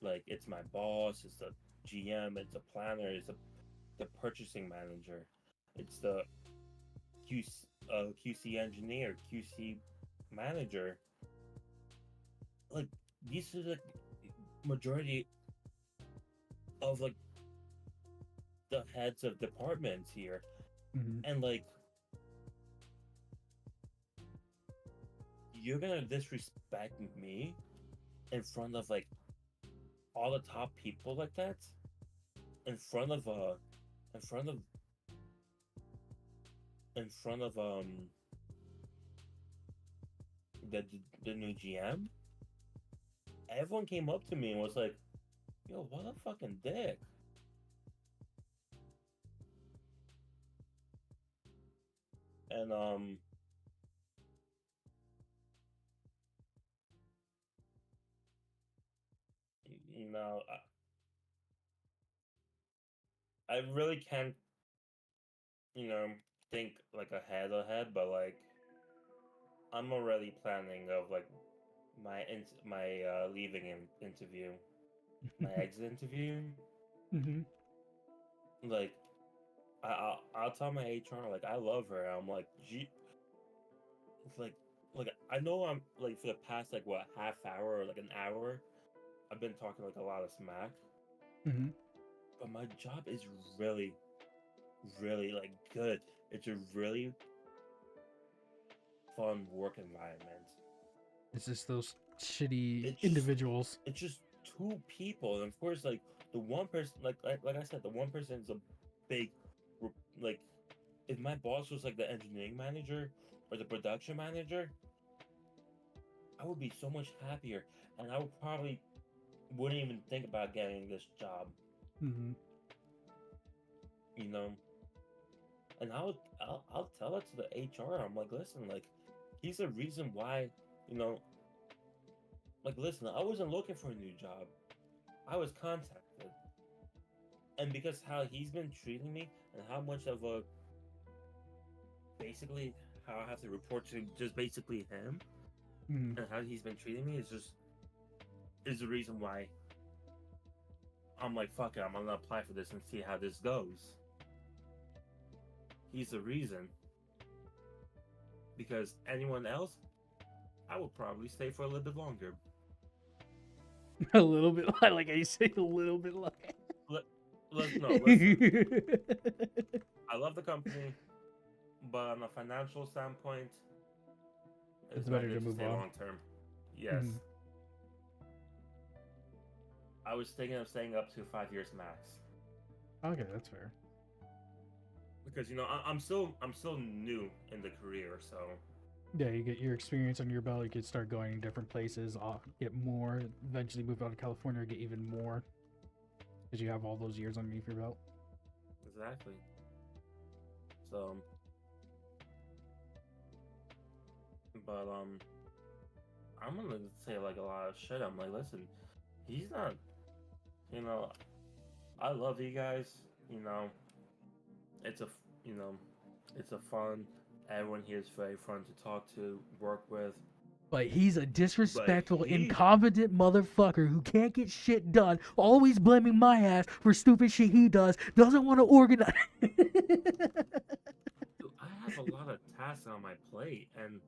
Like, it's my boss, it's the GM, it's the planner, it's the purchasing manager, it's the QC engineer, QC manager. Like, these are the majority of like the heads of departments here, Hmm. and like you're gonna disrespect me in front of like all the top people like that, in front of in front of in front of the the new GM. Everyone came up to me and was like, "Yo, what a fucking dick." And no, I really can't, you know, think like ahead, but like I'm already planning of like my leaving interview, my exit interview. Hmm. Like I'll tell my HR, like, I love her. I'm like, gee, it's like I know I'm like for the past like what half hour or like an hour, I've been talking like a lot of smack, Hmm. but my job is really, really like good. It's a really fun work environment. It's just those shitty It's individuals. it's just two people, and of course, like the one person, like I said, the one person is a big, like, if my boss was like the engineering manager or the production manager, I would be so much happier, and I would probably wouldn't even think about getting this job, Hmm. you know. And I'll tell it to the HR. I'm like, listen, like, he's the reason why, you know, like, listen, I wasn't looking for a new job. I was contacted, and because how he's been treating me and how much of a basically how I have to report to just basically him Hmm. and how he's been treating me is the reason why I'm like, fuck it, I'm gonna apply for this and see how this goes. He's the reason. Because anyone else, I would probably stay for a little bit longer. A little bit. I like how you say a little bit like. Listen. I love the company. but on a financial standpoint, It's better to move stay on. long term. Yes. Mhm. I was thinking of staying up to 5 years max. Okay, that's fair. Because I'm still new in the career, so Yeah, you get your experience under your belt. You could start going different places, get more. Eventually, move out to California, get even more, because you have all those years underneath your belt. exactly. So, but I'm gonna say like a lot of shit. I'm like, listen, he's not. You know, I love you guys. You know, it's a you know, it's a fun. Everyone here is very fun to talk to, work with. But he's a But disrespectful, he, incompetent motherfucker who can't get shit done, always blaming my ass for stupid shit he does, doesn't want to organize. dude, I have a lot of tasks on my plate, and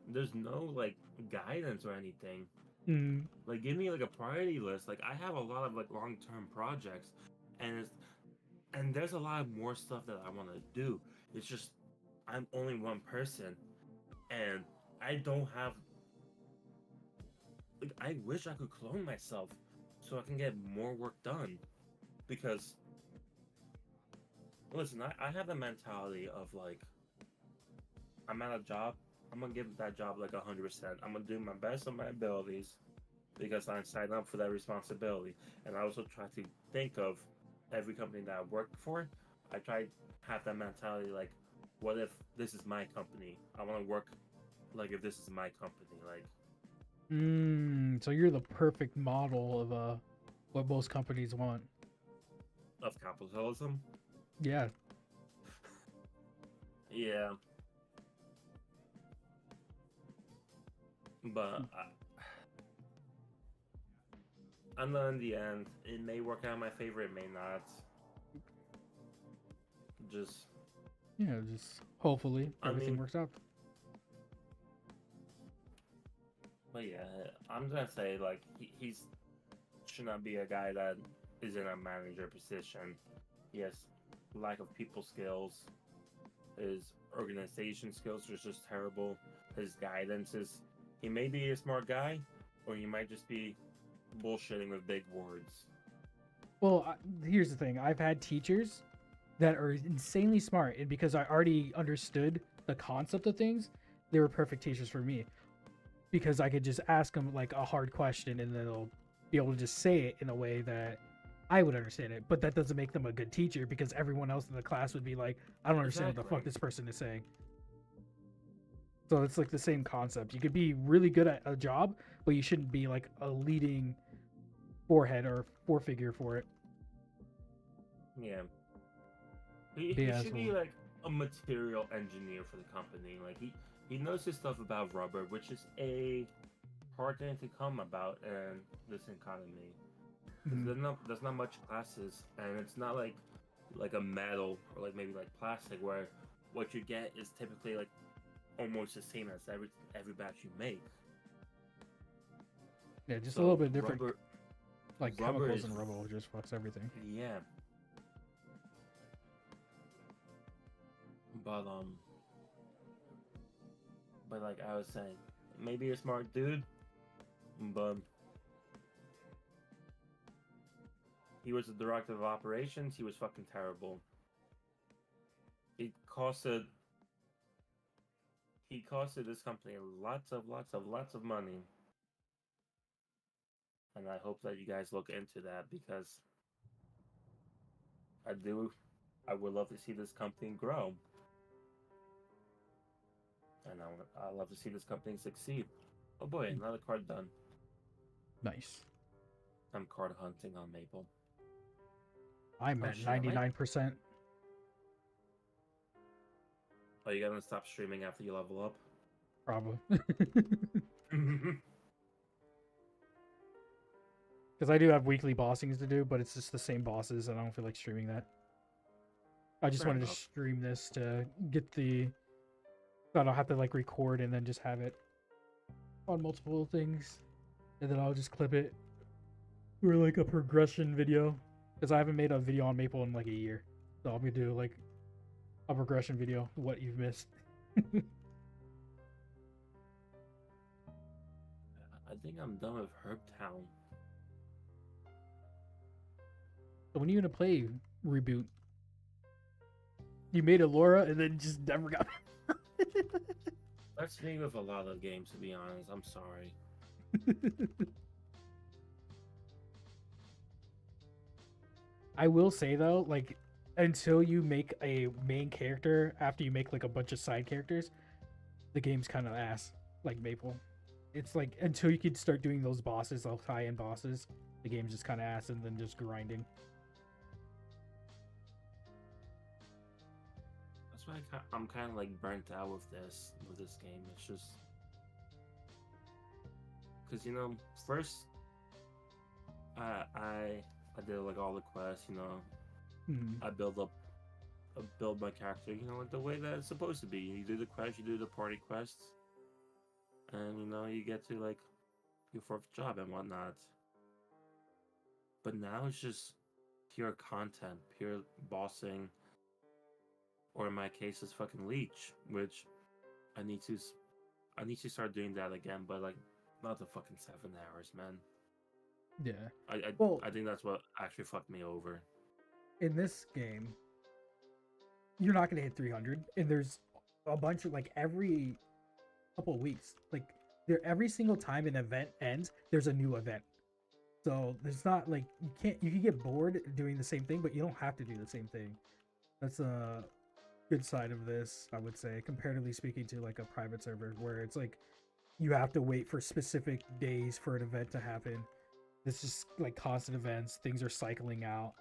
there's no like guidance or anything. Mm, Like, give me like a priority list. Like, I have a lot of like long-term projects, and there's a lot of more stuff that I want to do. It's just I'm only one person, and I don't have like I wish I could clone myself so I can get more work done. Because listen, I have the mentality of like I'm at a job, I'm gonna give that job like 100%. I'm gonna do my best of my abilities because I signed up for that responsibility. And I also try to think of every company that I work for. I try to have that mentality like, what if this is my company? I want to work like if this is my company, like so you're the perfect model of what most companies want. of capitalism. Yeah. Yeah, but and then in the end, it may work out in my favor, it may not. Just, Yeah, just hopefully I everything mean, works out. but yeah, I'm gonna say like he's should not be a guy that is in a manager position. He has lack of people skills. His organization skills are just terrible. His guidance is he may be a smart guy, or he might just be bullshitting with big words. Well, here's the thing. I've had teachers that are insanely smart, and because I already understood the concept of things, they were perfect teachers for me. Because I could just ask them like a hard question, and then they'll be able to just say it in a way that I would understand it. But that doesn't make them a good teacher because everyone else in the class would be like, I don't understand what the fuck Exactly. this person is saying. So it's like the same concept. You could be really good at a job, but you shouldn't be like a leading forehead or four figure for it. Yeah. But He yeah, should be so like a material engineer for the company. Like he knows his stuff about rubber, which is a hard thing to come about in this economy. Because mhm. there's not much classes, and it's not like a metal or like maybe like plastic where what you get is typically like almost the same as every batch you make. Yeah, just a little So bit different, like rubber chemicals is and rubble just fucks everything. yeah. But like I was saying, maybe you're a smart dude, but he was the director of operations. He was fucking terrible. He costed he costed this company lots of money, and I hope that you guys look into that because I do. I would love to see this company grow, and I love to see this company succeed. Oh boy, another card done. Nice. I'm card hunting on Maple. I'm Oh at shit, I might. 99%. Are you gonna stop streaming after you level up? Probably. Because I do have weekly bossings to do, but it's just the same bosses, and I don't feel like streaming that. I just Fair wanted to enough. stream this to get the. So I don't have to like record and then just have it on multiple things, and then I'll just clip it for like a progression video. Because I haven't made a video on Maple in like a year, so I'll be doing like a progression video, what you've missed. I think I'm done with Herb Town. So when are you gonna play Reboot? You made a Laura and then just never got. That's me with a lot of games, to be honest. I'm sorry. I will say though, like, until you make a main character, after you make like a bunch of side characters, the game's kind of ass. Like Maple, it's like until you could start doing those bosses, those high-end bosses, the game's just kind of ass, and then just grinding. That's why I'm kind of like burnt out with this game. It's just because first I did like all the quests. I build my character. Like the way that it's supposed to be. You do the quest, you do the party quests, and you get to like your fourth job and whatnot. But now it's just pure content, pure bossing. Or in my case, it's fucking Leech, which I need to start doing that again, but like not the fucking 7 hours, man. Yeah. I think that's what actually fucked me over. In this game, you're not gonna hit 300, and there's a bunch of like every couple of weeks, like every single time an event ends, there's a new event. So there's not like you can get bored doing the same thing, but you don't have to do the same thing. That's a good side of this, I would say, comparatively speaking to like a private server where it's like you have to wait for specific days for an event to happen. This is like constant events, things are cycling out.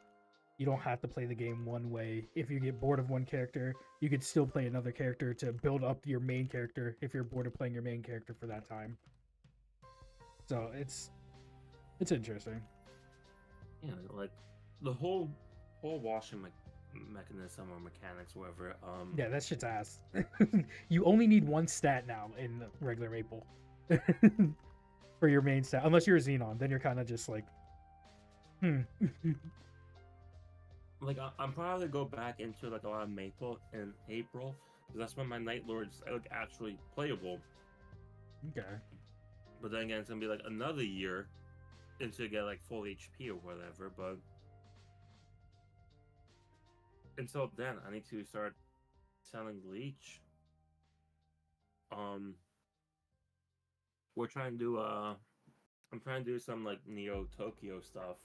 You don't have to play the game one way. If you get bored of one character, you could still play another character to build up your main character if you're bored of playing your main character for that time. So it's interesting. Yeah, like the whole washing mechanism or mechanics, whatever. Yeah, that shit's ass. You only need one stat now in regular Maple for your main stat, unless you're a Xenon. Then you're kind of just like, Like I'm probably go back into like a lot of Maple in April because that's when my Night Lords look actually playable. Okay. But then again, it's gonna be like another year until get like full HP or whatever. But until then, I need to start selling Leech. We're trying to do I'm trying to do some like Neo Tokyo stuff.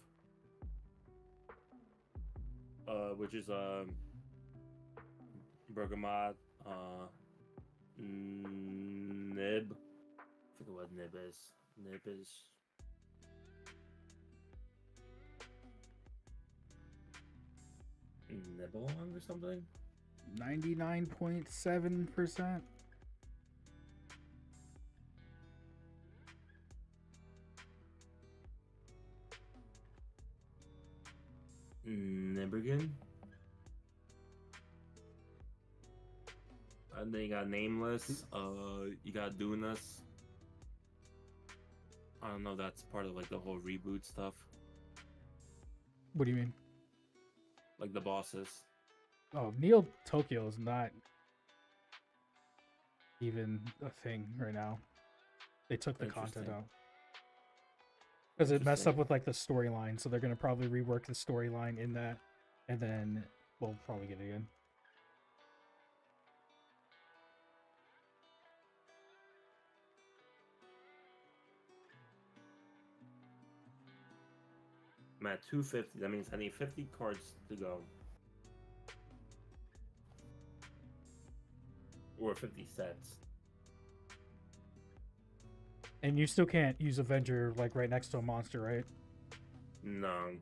Which is Bergamot, Nib. I forget what Nib is. Nib is Nibelung or something. 99.7%. Nibbergen. And then you got Nameless. You got Dunas. I don't know. That's part of like the whole reboot stuff. What do you mean? Like the bosses. Oh, Neo Tokyo is not even a thing right now. They took the content out because it messed up with like the storyline. So they're gonna probably rework the storyline in that, and then we'll probably get it again. I'm at 250. That means I need 50 cards to go. Or 50 sets. And you still can't use Avenger like right next to a monster, right? No.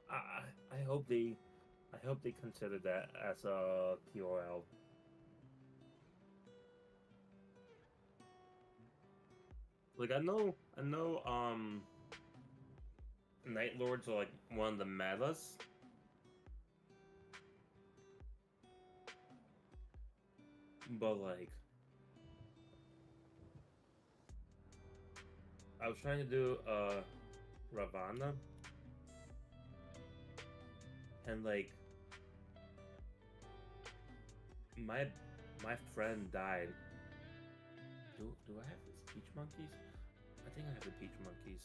I hope they consider that as a QOL. Like I know Night Lords are like one of the metas. But like I was trying to do Ravana. and like my my friend died. Do I have these peach monkeys? I think I have the peach monkeys.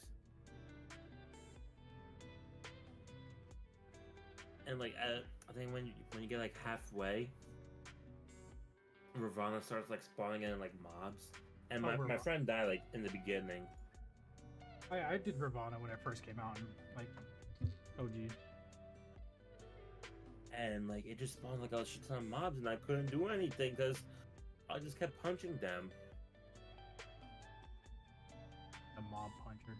And like I think when you get like halfway, Ravana starts like spawning in like mobs. And Oh, my Ravana. friend died like in the beginning. I did Ravana when it first came out, and like, OG. And like it just spawned like a shit ton of mobs, and I couldn't do anything because I just kept punching them. The mob puncher.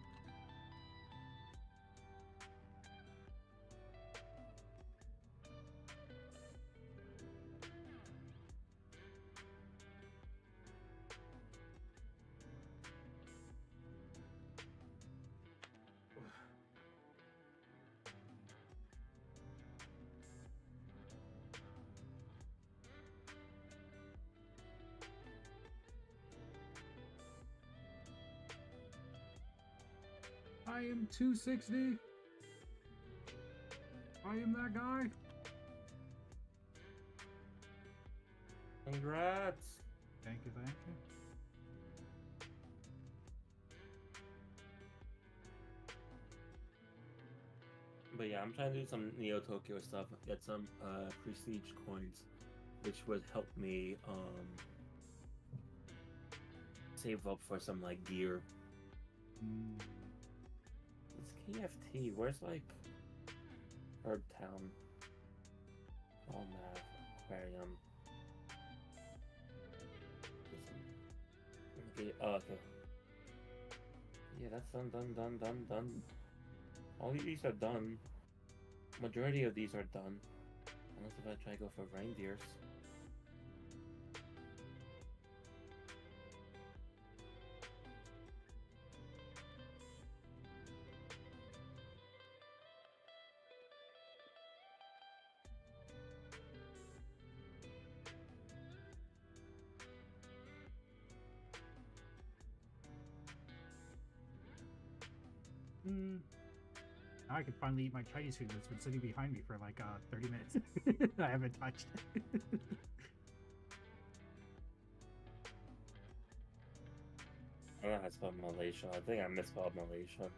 I am 260. I am that guy. Congrats! Thank you, thank you. But yeah, I'm trying to do some Neo Tokyo stuff, get some prestige coins, which would help me save up for some like gear. It's KFT. Where's like Herb Town? Oh man, Aquarium. Okay, okay. Yeah, that's done. All of these are done. Majority of these are done. Unless if I try to go for reindeers. Now I can finally eat my Chinese food that's been sitting behind me for like 30 minutes. I haven't touched it. I don't know how to spell Malaysia. I think I misspelled Malaysia.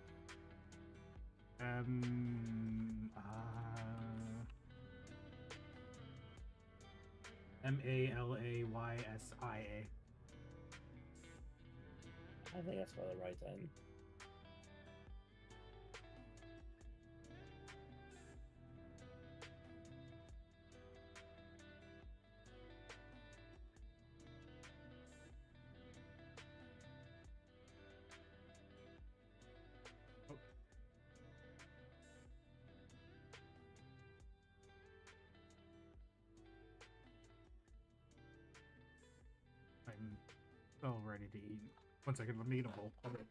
Malaysia. I think I spelled it right then. I'm so ready to eat. One second, let me eat a bowl. Okay.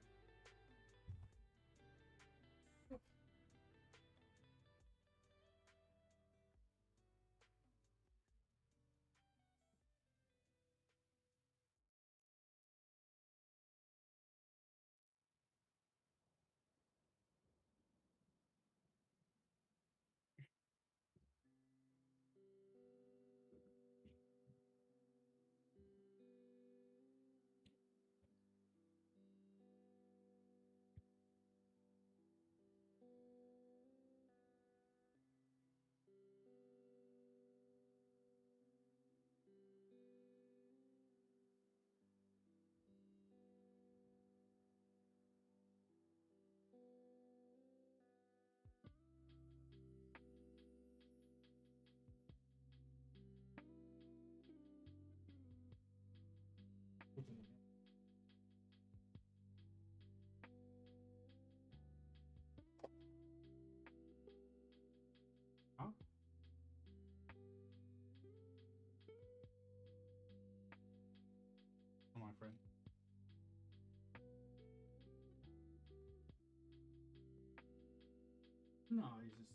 Huh? Oh, my friend. No, he's just.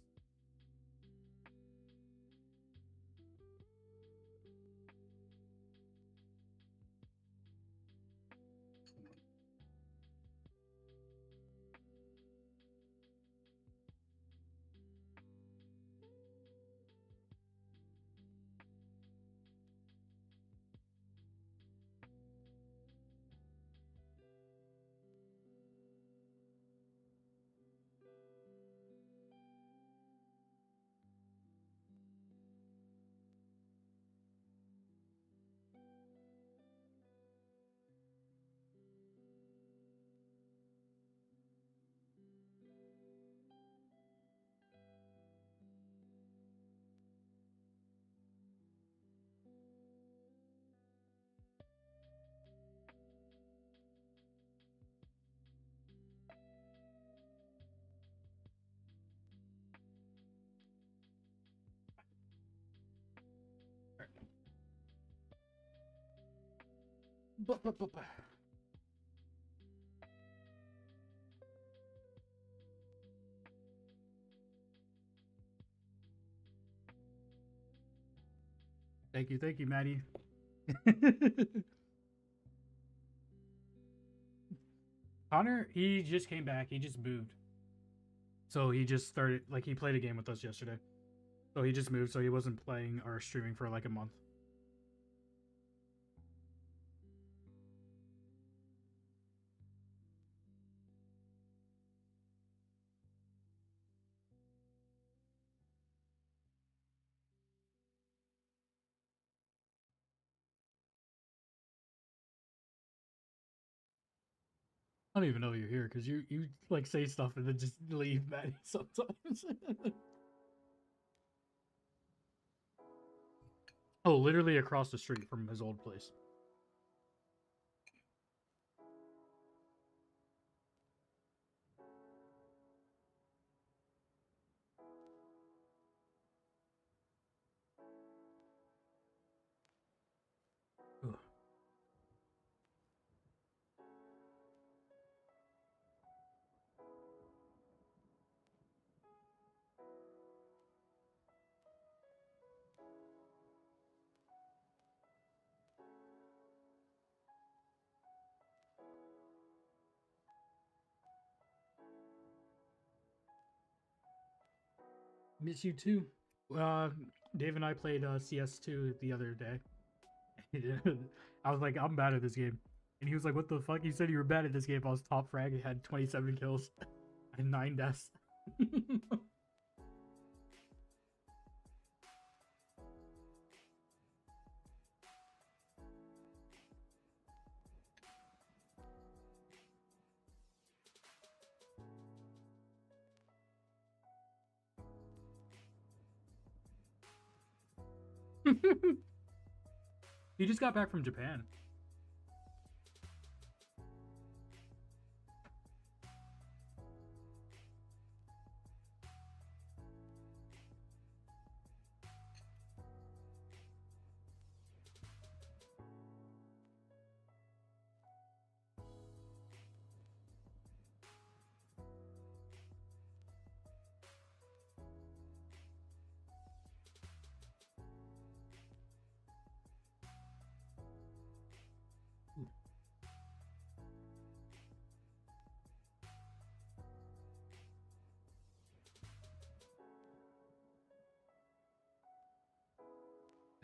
Bu- Thank you, Maddie. Connor, he just came back. He just moved. So he just started, like, he played a game with us yesterday. So he just moved, so he wasn't playing or streaming for like a month. I don't even know you're here because you like say stuff and then just leave, Maddie, sometimes. Oh, literally across the street from his old place. Ugh. Miss you too. Uh, Dave and I played CS2 the other day. I was like, I'm bad at this game. And he was like, what the fuck? You said you were bad at this game. I was top frag. I had 27 kills and 9 deaths. He just got back from Japan.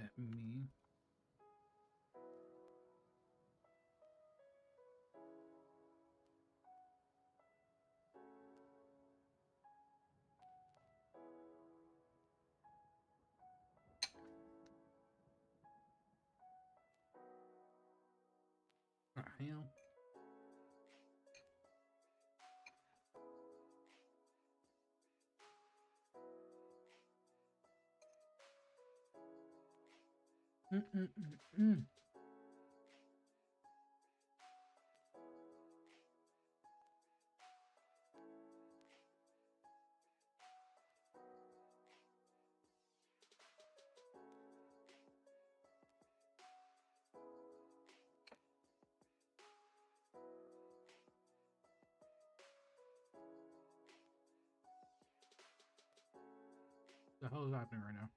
At me. Hell. Mm-mm-mm-mm. The hell is happening right now?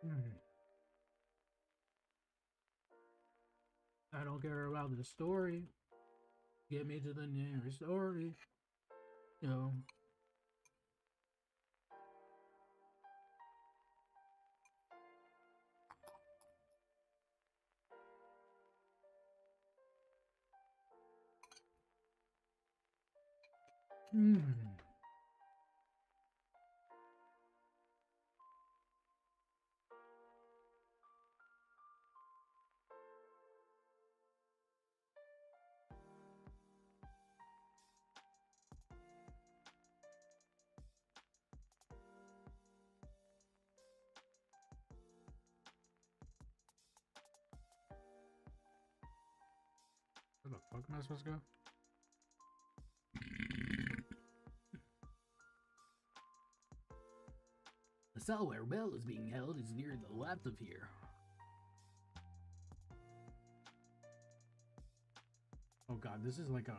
Hmm. I don't care about the story. Get me to the nearest story. Yo. Hmm. Where the fuck am I supposed to go? The cell where Bell is being held is near the left of here. Oh god, this is like a...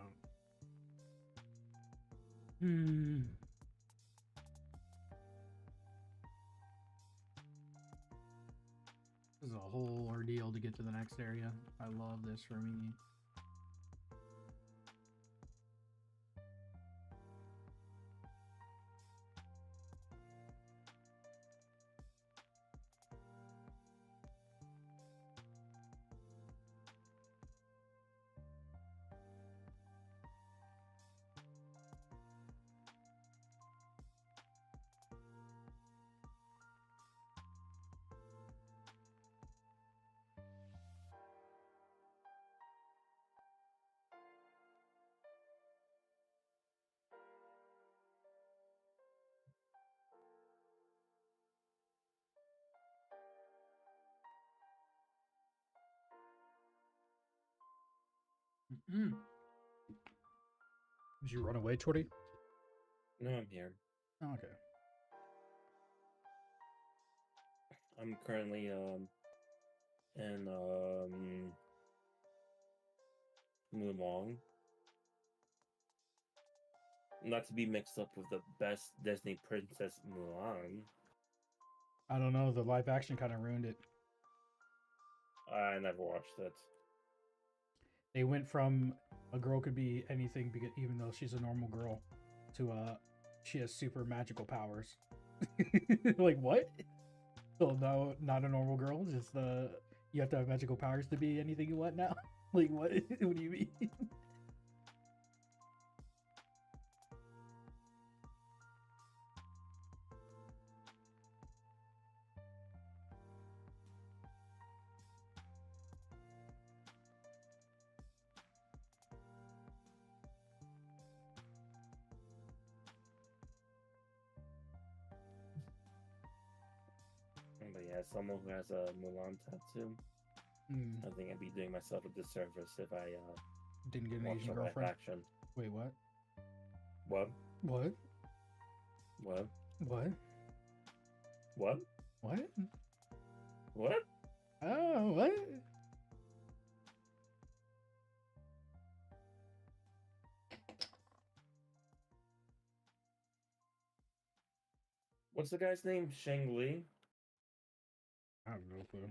This is a whole ordeal to get to the next area. I love this for me. Did you run away, Chorty? No, I'm here. Oh, okay. I'm currently in Mulan. Not to be mixed up with the best Disney princess Mulan. I don't know. The live action kind of ruined it. I never watched it. They went from a girl could be anything, because even though she's a normal girl, to she has super magical powers. Like what? So no, not a normal girl. Just you have to have magical powers to be anything you want now. Like what? What do you mean? But yeah, someone who has a Mulan tattoo, Mm, I think I'd be doing myself a disservice if I didn't get an watched Asian a live girlfriend. action. Wait, what? What? What? What? What? What? What? What? Oh, what? What's the guy's name? Shang Li? I have no clue.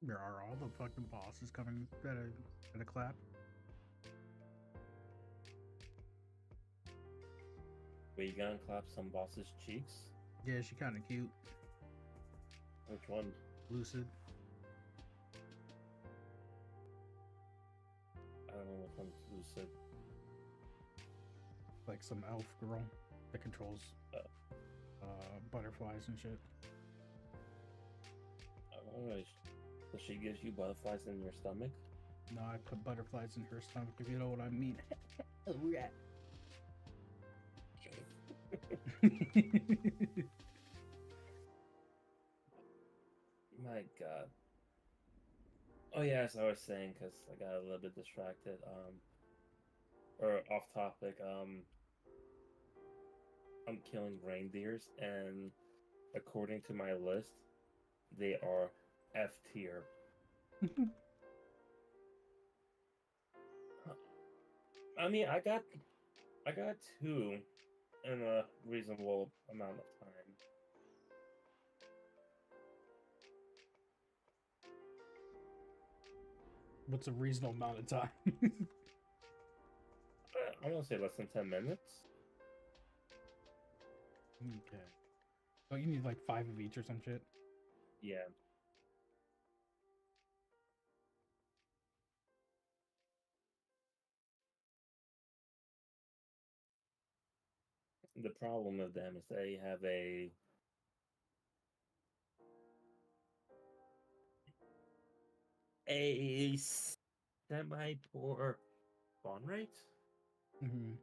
There are all the fucking bosses coming at a clap. Were you gonna clap some boss's cheeks? Yeah, she kind of cute. Which one? Lucid. I don't know which one's Lucid. like some elf girl that controls butterflies and shit. Alright. So she gives you butterflies in your stomach? No, I put butterflies in her stomach, if you know what I mean. Oh, yeah. My God. Oh yeah, as I was saying, because I got a little bit distracted. Or off topic. I'm killing reindeers, and according to my list, they are F tier. I mean, I got two in a reasonable amount of time. What's a reasonable amount of time? I want to say less than 10 minutes. Okay. Oh, you need like 5 of each or some shit? Yeah. The problem with them is they have a semi poor spawn rate. Mm-hmm.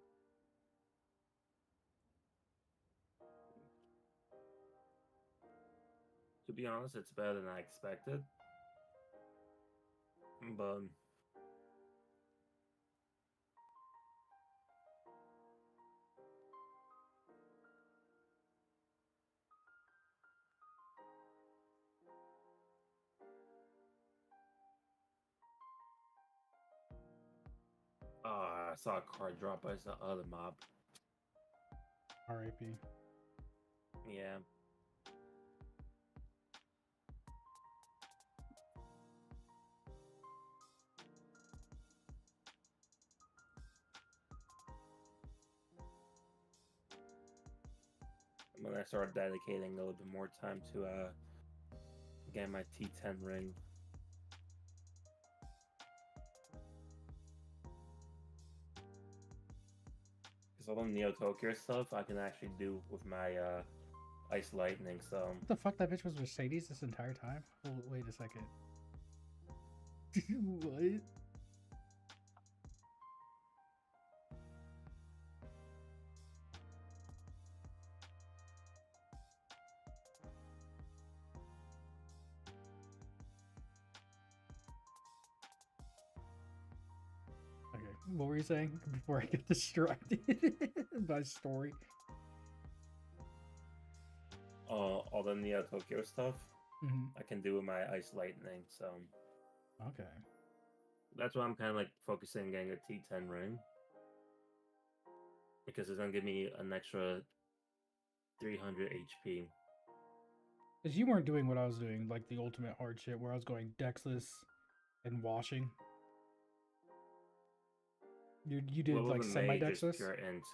To be honest, it's better than I expected. But I saw a card drop by the other mob. R.I.P. Yeah. When I start dedicating a little bit more time to get my T10 ring. Because all the Neo Tokyo stuff I can actually do with my Ice Lightning, so What the fuck? That bitch was Mercedes this entire time? Oh, wait a second. What? Okay, what were you saying before I get distracted by story? all the Neo Tokyo stuff Mm-hmm. I can do with my Ice Lightning, so Okay. that's why I'm kind of like focusing on getting a T10 ring. Because it's gonna give me an extra 300 HP. Because you weren't doing what I was doing, like the ultimate hard shit where I was going dexless and washing. You did Well, like the semi mage is dexless? pure int.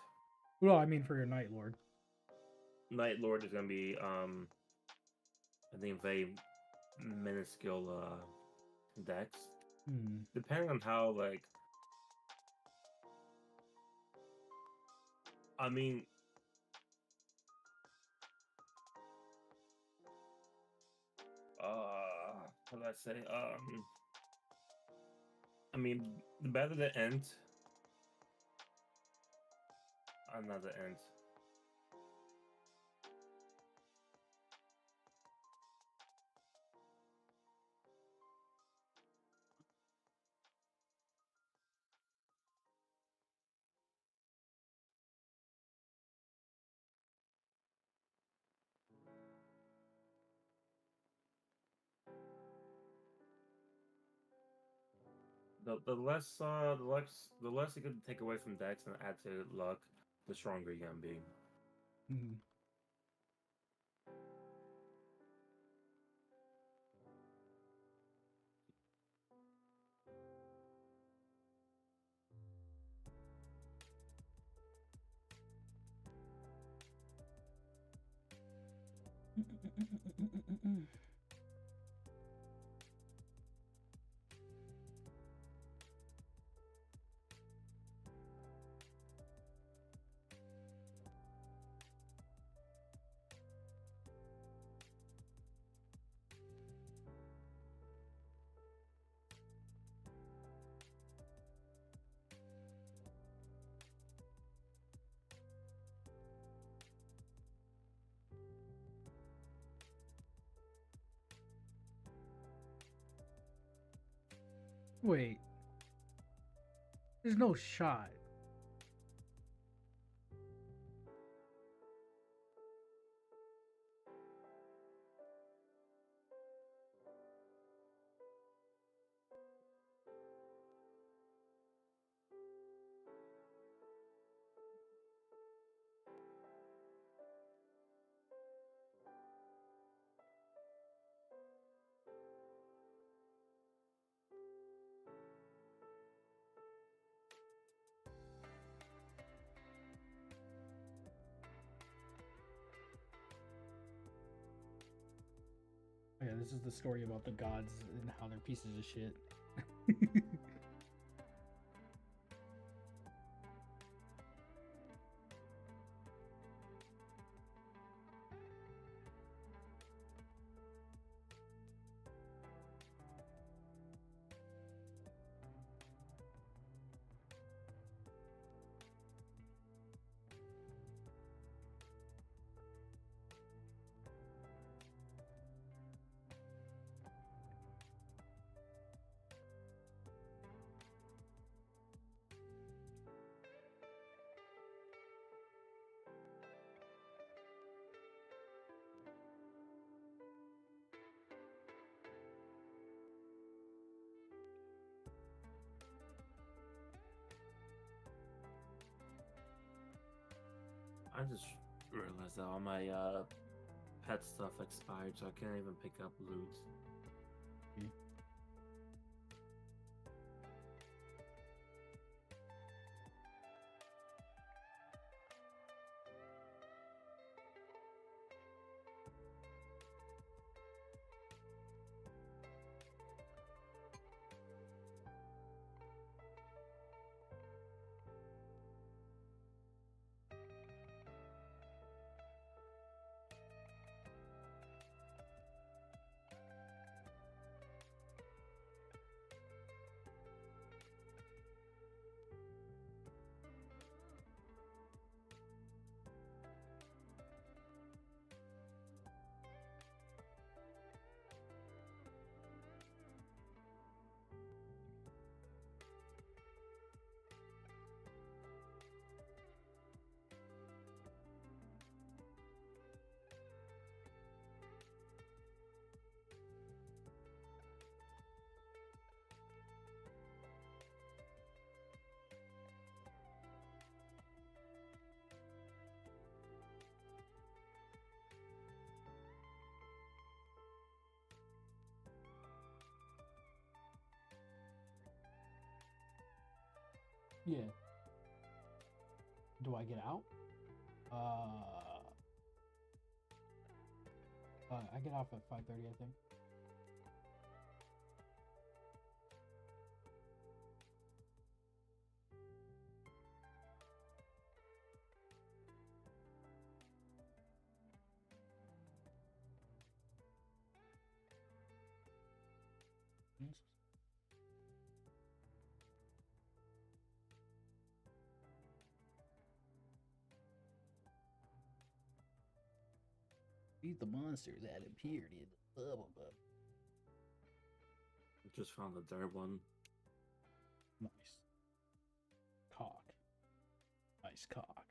Well, I mean for your Night Lord. Night Lord is gonna be I think very minuscule dex. Hmm. Depending on how like I mean how do I say? I mean the better the int, another int. The less you can take away from dex and add to luck, the stronger you're gonna be. Hmm. Wait, there's no shot. Yeah, this is the story about the gods and how they're pieces of shit. I just realized that all my pet stuff expired, so I can't even pick up loot. Yeah. Do I get out? I get off at 5:30, I think. Yes. Beat the monsters that appeared in the bubble butt. Just found the third one. Nice. Cock. Nice cock.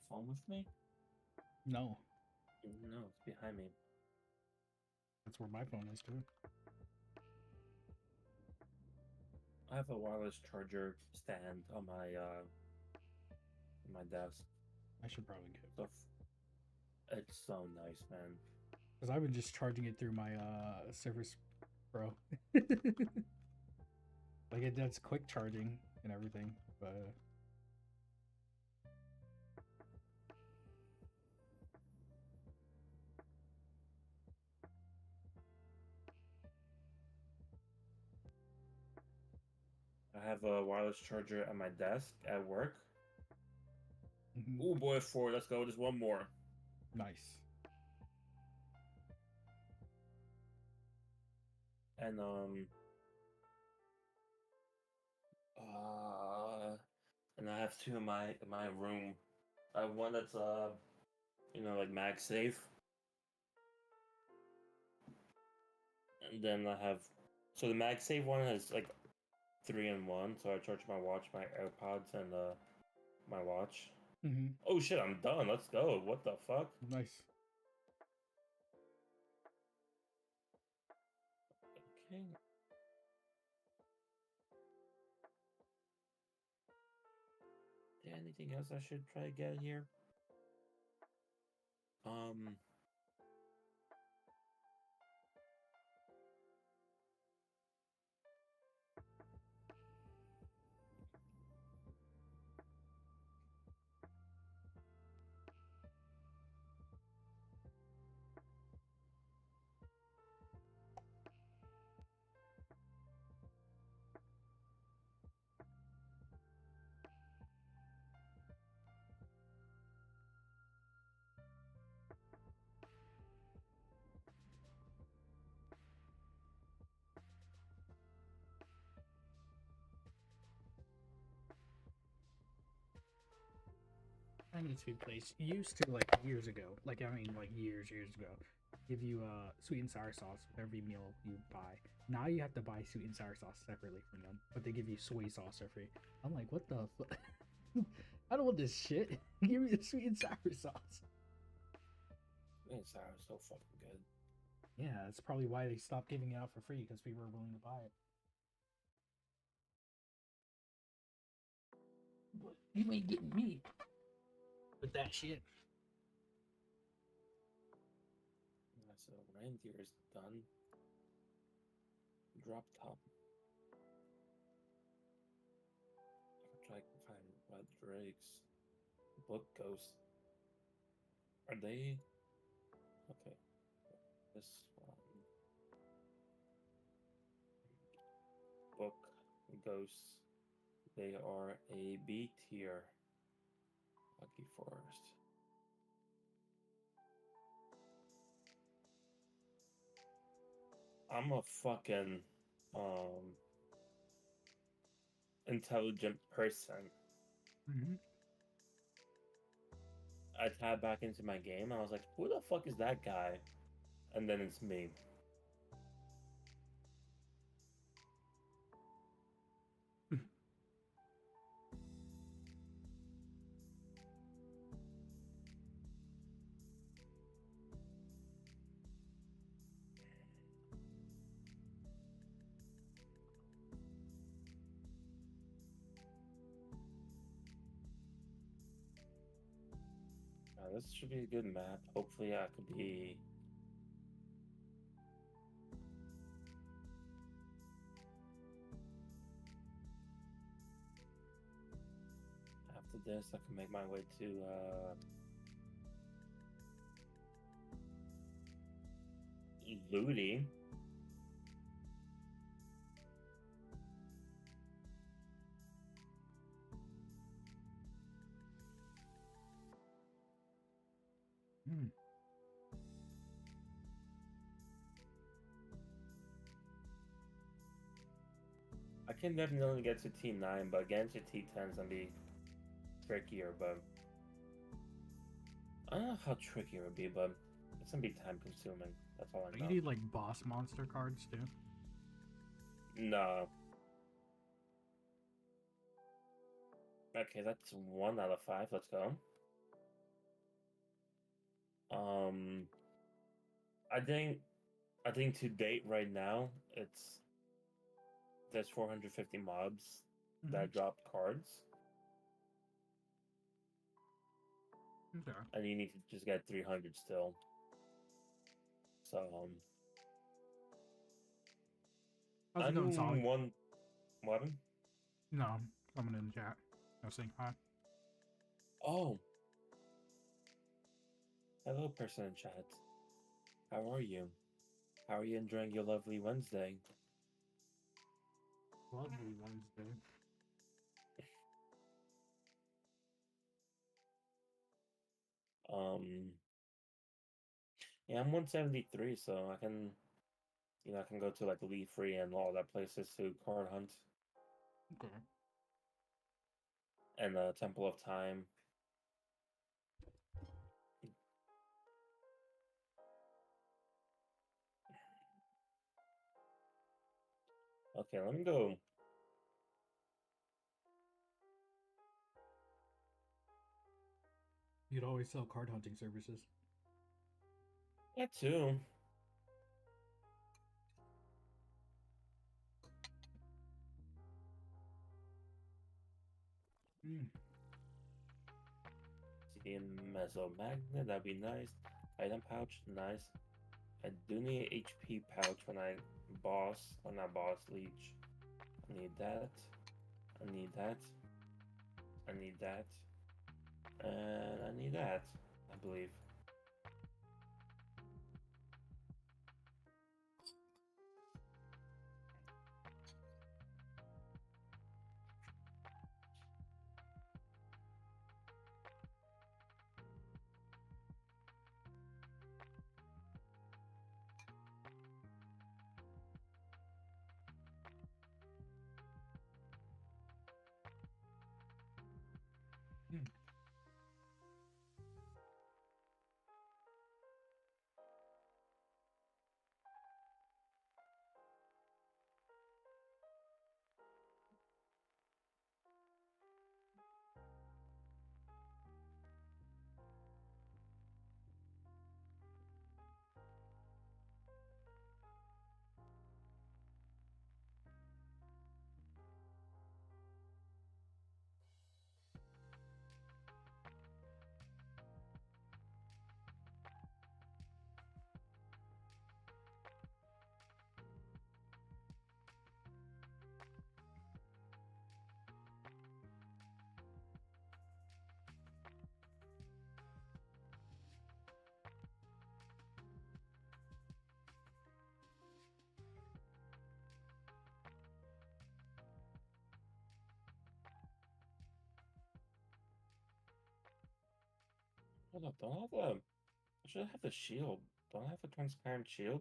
phone with me? No, No, it's behind me. that's where my phone is too. I have a wireless charger stand on my desk. I should probably get So it's so nice, man. because I've been just charging it through my Surface Pro. Like it does quick charging and everything, but I have a wireless charger at my desk at work. mhm, Oh boy, 4. Let's go. There's one more. nice. And and I have 2 in my room. I have one that's like MagSafe. And then I have so the MagSafe one is like 3 in 1. So I charge my watch, my AirPods, and my watch. Hmm. Oh shit, I'm done. Let's go. What the fuck? Nice. Okay. Is there anything else I should try to get here? Um. I need to be placed. Used to like years ago, like I mean like years ago, give you sweet and sour sauce with every meal you buy. Now you have to buy sweet and sour sauce separately from them, but they give you soy sauce for free. I'm like, what the fuck? I don't want this shit. Give me the sweet and sour sauce. Man, sour is so fucking good. Yeah, that's probably why they stopped giving it out for free because people were willing to buy it. But you ain't getting me with that shit. Yeah, so reindeer is done. Drop top. I'll try to find red drakes. Book ghost. Are they okay? This one. Book ghosts. They are a B tier. Lucky Forest. I'm a fucking intelligent person. Mm-hmm. I tabbed back into my game and I was like, who the fuck is that guy? And then it's me. This should be a good map. Hopefully I could be after this I can make my way to Ludi. Mm. I can definitely get to T9, but getting to T10 is gonna be trickier, but I don't know how tricky it would be, but it's gonna be time consuming. That's all I You know. need like boss monster cards too. No. Okay, that's 1 out of 5. Let's go. Um, I think to date right now there's 450 mobs that dropped cards, Okay. and you need to just get 300 still. So How's it going, Solid? one weapon. No, someone in the chat. I was saying hi. Oh, hello, person in chat. How are you? How are you enjoying your lovely Wednesday? Lovely Wednesday. Yeah, I'm 173, so I can, I can go to like Leaf Free and all that places to card hunt Okay. and Temple of Time. Okay, let me go. You'd always sell card hunting services. Yeah, too. Mm. See, Meso Magnet, that'd be nice. Item pouch, nice. I do need HP pouch when I boss, or not boss, leech. I need that. I need that. I need that. And I need that, I believe. Mm. Hold up, don't I have the... I should have the shield. Don't I have a transparent shield?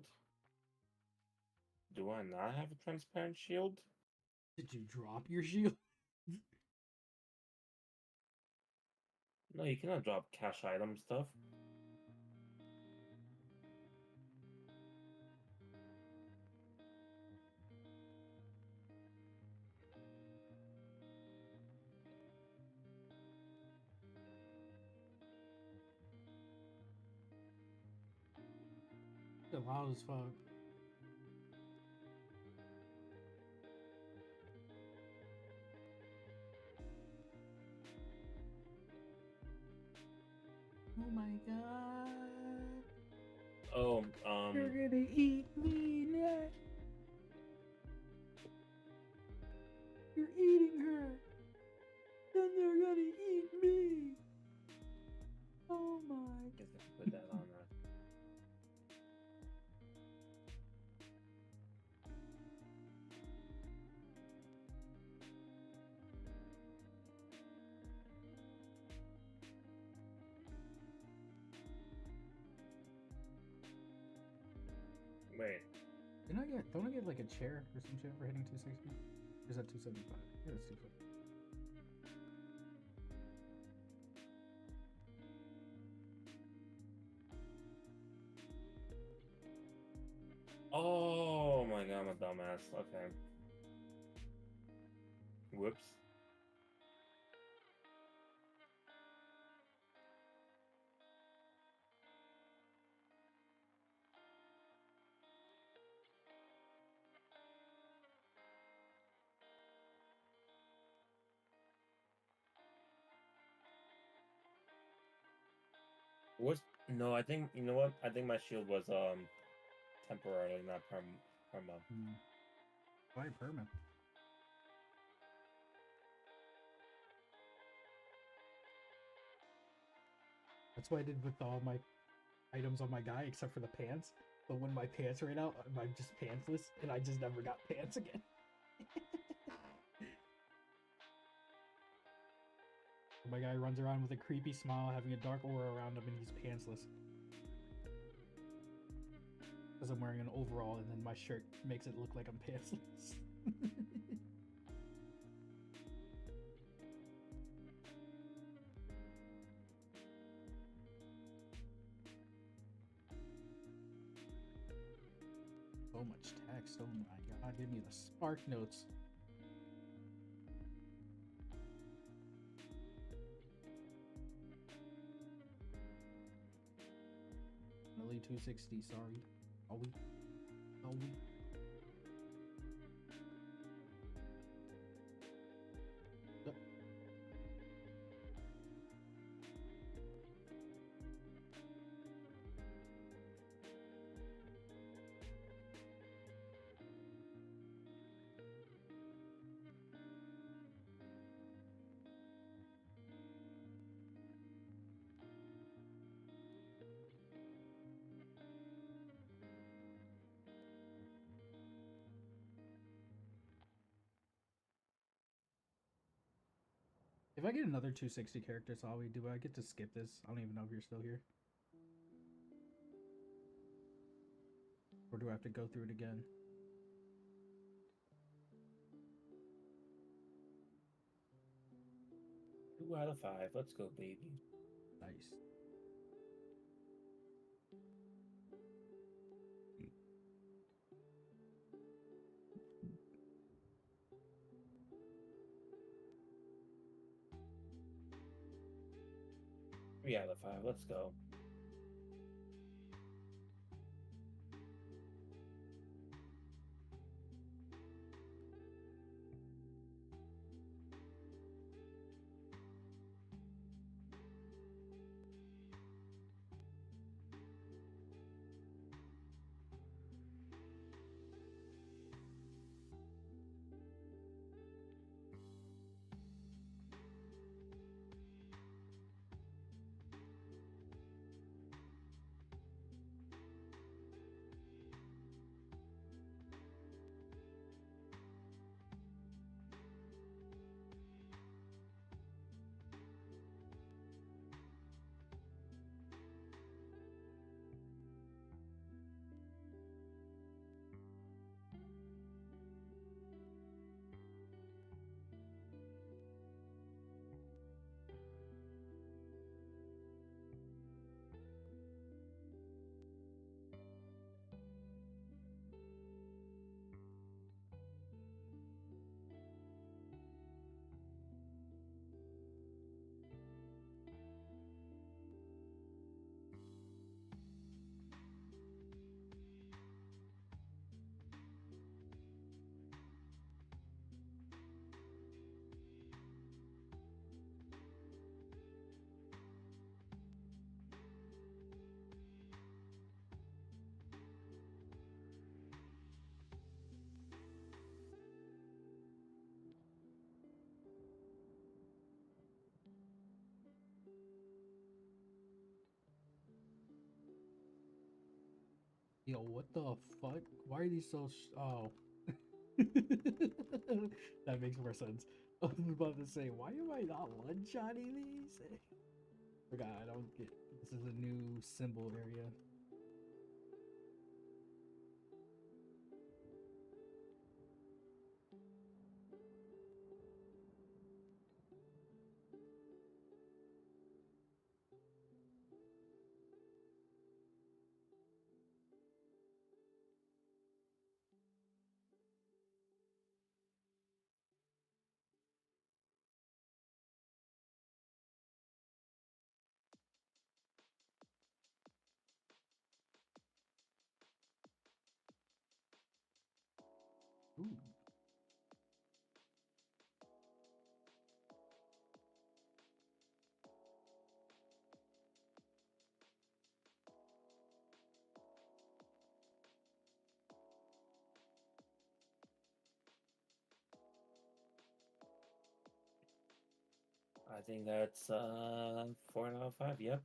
Do I not have a transparent shield? Did you drop your shield? No, you cannot drop cash item stuff. It's loud as fuck. Oh my god. Oh, You're gonna eat me next. You're eating her. Then they're gonna eat me. Oh my. guess I can put that on there. Wait, Don't I get like a chair or some shit for hitting 260? Or is that 275? Yeah, it's 250. oh my god, I'm a dumbass. Okay. Whoops. Was no, I think you know what? I think my shield was temporarily, not perma. Why perma? That's what I did with all my items on my guy, except for the pants. But when my pants ran out, I'm just pantsless, and I just never got pants again. My guy runs around with a creepy smile, having a dark aura around him, and he's pantsless. Because I'm wearing an overall, and then my shirt makes it look like I'm pantsless. So much text. Oh my god, give me the spark notes. Only 260, sorry. Are we? Are we? Yep. If I get another 260 characters, do I get to skip this? I don't even know if you're still here. Or do I have to go through it again? 2 out of 5. Let's go, baby. Nice. Three out of 5. Let's go. Yo, what the fuck? Why are these so oh. That makes more sense. I was about to say, why am I not one-shotting these? Forgot, I don't get... This is a new symbol area. I think that's 4 out of 5. Yep.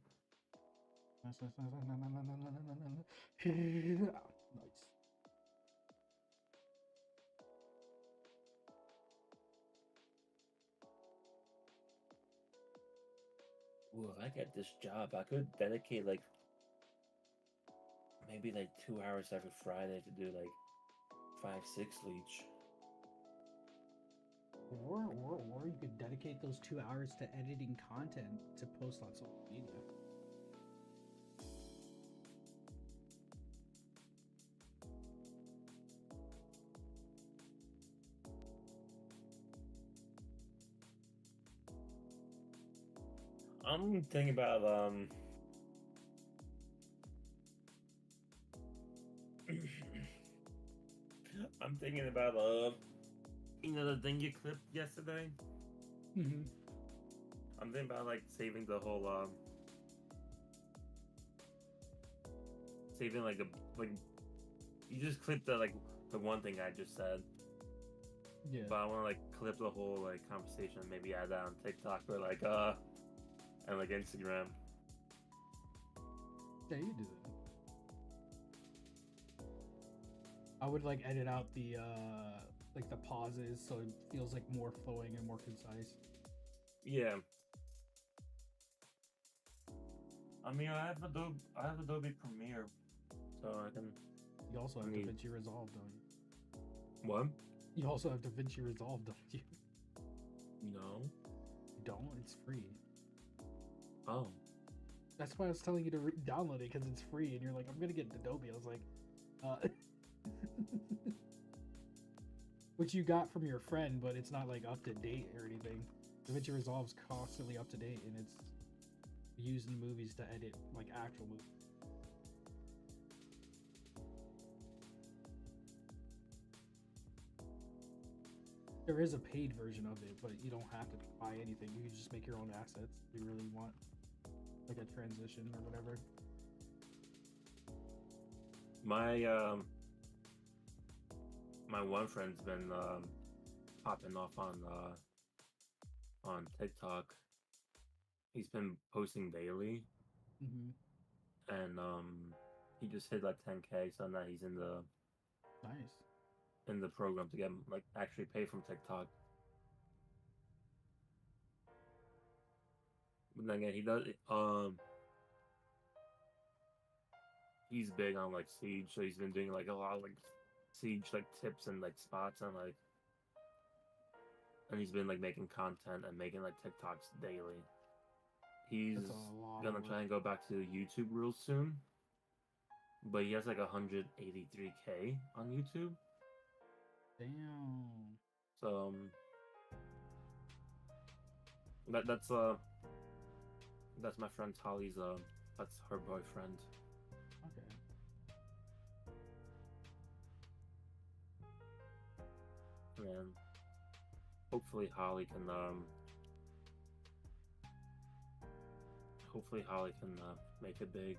Nice. Ooh, if I get this job, I could dedicate like maybe like 2 hours every Friday to do like 5-6 leech. Or you could dedicate those 2 hours to editing content to post on social media. I'm thinking about I'm thinking about the thing you clipped yesterday. Mm-hmm. I'm thinking about like saving the whole saving like you just clipped the one thing I just said. Yeah. But I want to like clip the whole like conversation and maybe add that on TikTok or like and like Instagram. Yeah, you do that. I would like edit out the pauses so it feels like more flowing and more concise. Yeah. I mean, I have Adobe Premiere, so I can. You also have need- DaVinci Resolve, don't you? What? You also have DaVinci Resolve, don't you? No. You don't? It's free. Oh. That's why I was telling you to download it because it's free, and you're like, I'm gonna get Adobe. I was like, which you got from your friend, but it's not like up to date or anything. DaVinci Resolve's constantly up to date, and it's used in movies to edit like actual movies. There is a paid version of it, but you don't have to buy anything. You can just make your own assets if you really want, like a transition or whatever. My one friend's been popping off on TikTok. He's been posting daily, Mm-hmm. and he just hit like 10K, so now he's in Nice. the program to get like actually pay from TikTok. But then again, he does he's big on like Siege, so he's been doing like a lot of like Siege like tips and like spots and he's been like making content and making like TikToks daily. He's That's a lot gonna of try work. and go back to YouTube real soon, but he has like 183K on YouTube. Damn. So that's my friend Holly's that's her boyfriend. Okay. And hopefully Holly can make it big.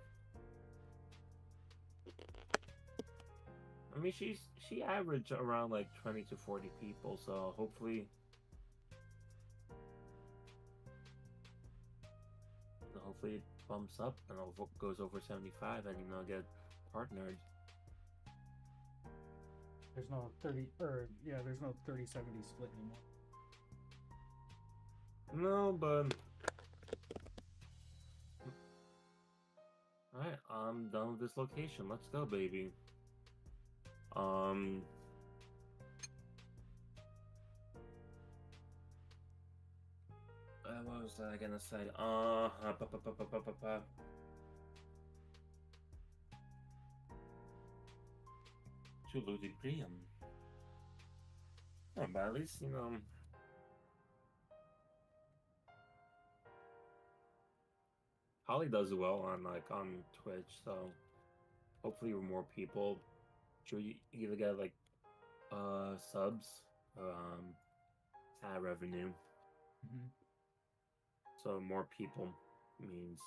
I mean, she averaged around like 20 to 40 people, so hopefully it bumps up and goes over 75 and get partnered. There's no 30/70 split anymore. No, but alright, I'm done with this location. Let's go, baby. What was I gonna say? To Ludibrium. Yeah, but at least, Holly does well on Twitch, so hopefully more people should either get like subs or ad revenue. Mm-hmm. So more people means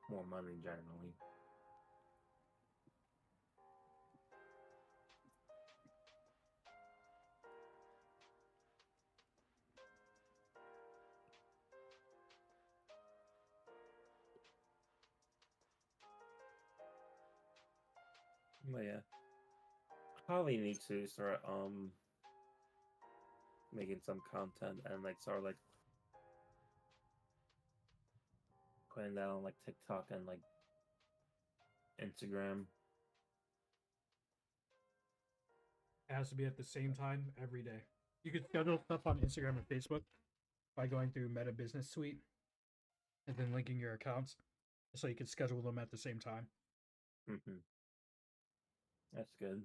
more money generally. But yeah, Holly needs to start making some content and like start like putting that on like TikTok and like Instagram. It has to be at the same time every day. You could schedule stuff on Instagram and Facebook by going through Meta Business Suite and then linking your accounts so you can schedule them at the same time. Mm-hmm. That's good.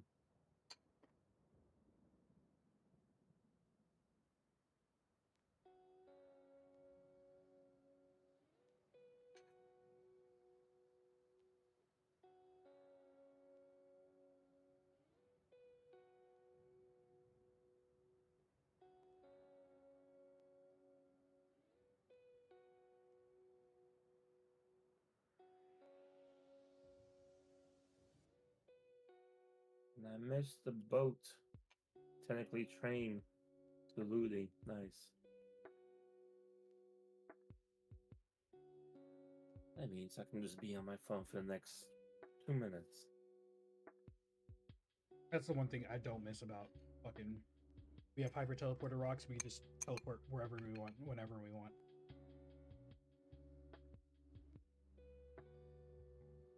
And I missed the boat. Technically train to Ludi. Nice. That means I can just be on my phone for the next 2 minutes. That's the one thing I don't miss about fucking. We have hyper teleporter rocks. We can just teleport wherever we want, whenever we want.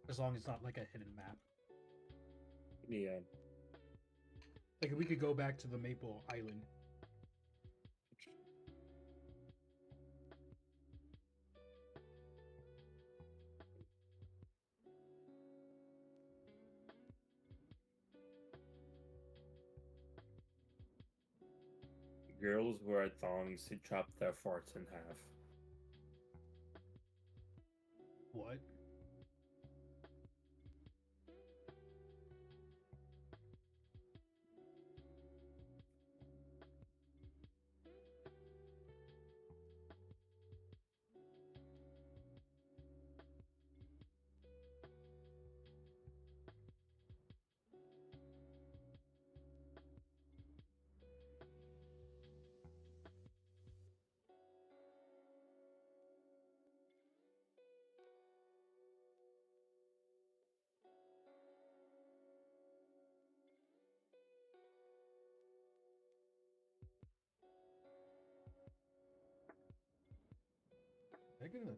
As long as it's not like a hidden map. Yeah. Like we could go back to the Maple Island. Girls wear thongs to chop their farts in half. What? They're gonna.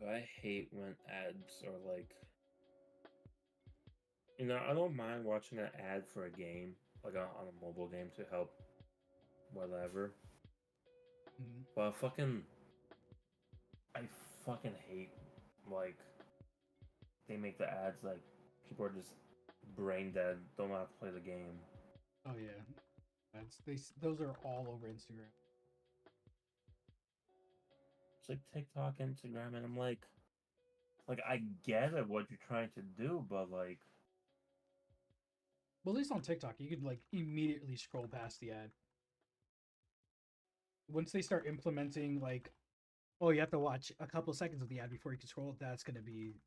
I hate when ads are like, I don't mind watching an ad for a game, like on a mobile game to help whatever. Mhm. But I fucking hate like they make the ads like people are just brain dead, don't know how to play the game. Oh yeah, those are all over Instagram. It's like TikTok, Instagram, and I'm like I get it what you're trying to do, but like Well, at least on TikTok, you could like immediately scroll past the ad. Once they start implementing like, oh, you have to watch a couple seconds of the ad before you can scroll, that's gonna be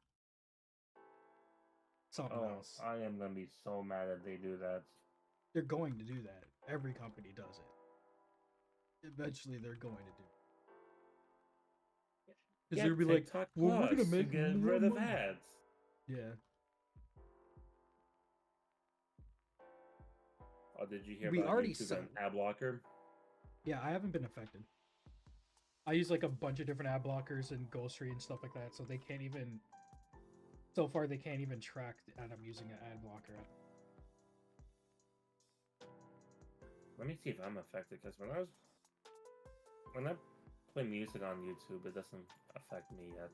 something else. I am gonna be so mad if they do that. They're going to do that. Every company does it. Eventually, they're going to do. Because Yeah, they'll be like, TikTok well, we're Plus gonna make to get more rid of money. ads. Yeah. Oh, did you hear We about already YouTube saw- and ad blocker? Yeah, I haven't been affected. I use like a bunch of different ad blockers and Ghostery and stuff like that, so they can't even. So far, they can't even track that I'm using an ad blocker. Let me see if I'm affected, because when I play music on YouTube, it doesn't affect me yet.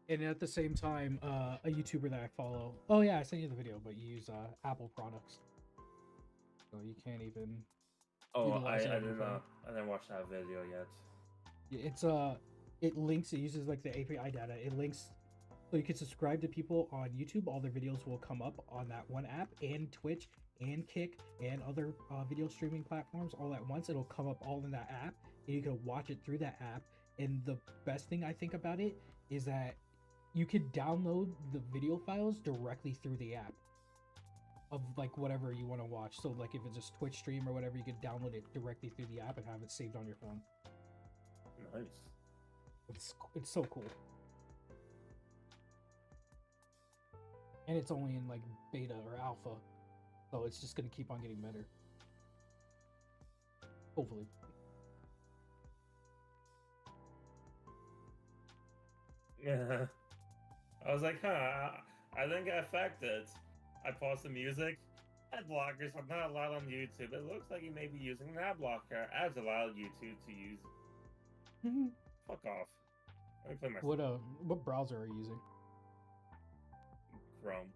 And at the same time, a YouTuber that I follow. Oh yeah, I sent you the video, but you use Apple products, so you can't even. Oh, Utilize it on your phone. I didn't watch that video yet. Yeah, it's it links. It uses like the API data. It links, so you can subscribe to people on YouTube. All their videos will come up on that one app, and Twitch, and Kick, and other video streaming platforms all at once. It'll come up all in that app, and you can watch it through that app. And the best thing I think about it is that you could download the video files directly through the app. of like whatever you want to watch. So like if it's a Twitch stream or whatever, you can download it directly through the app and have it saved on your phone. Nice. It's so cool. And it's only in like beta or alpha, so it's just gonna keep on getting better. Hopefully. Yeah. I was like, I didn't get affected. I paused the music. Ad blockers are not allowed on YouTube. It looks like you may be using an ad blocker. Ads allow YouTube to use. Fuck off. Let me play my What browser are you using? Chrome.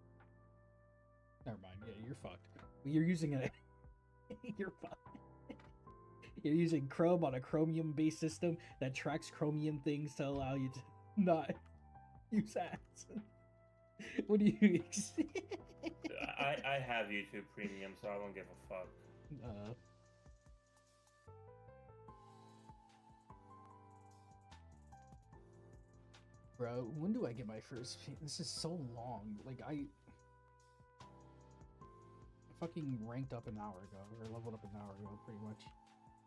Never mind. Yeah, you're fucked. You're using it. You're fucked. You're using Chrome on a Chromium-based system that tracks Chromium things to allow you to not use ads. What do you? I have YouTube Premium, so I don't give a fuck. Bro, when do I get my first? This is so long. Like I fucking ranked up an hour ago, or leveled up an hour ago, pretty much.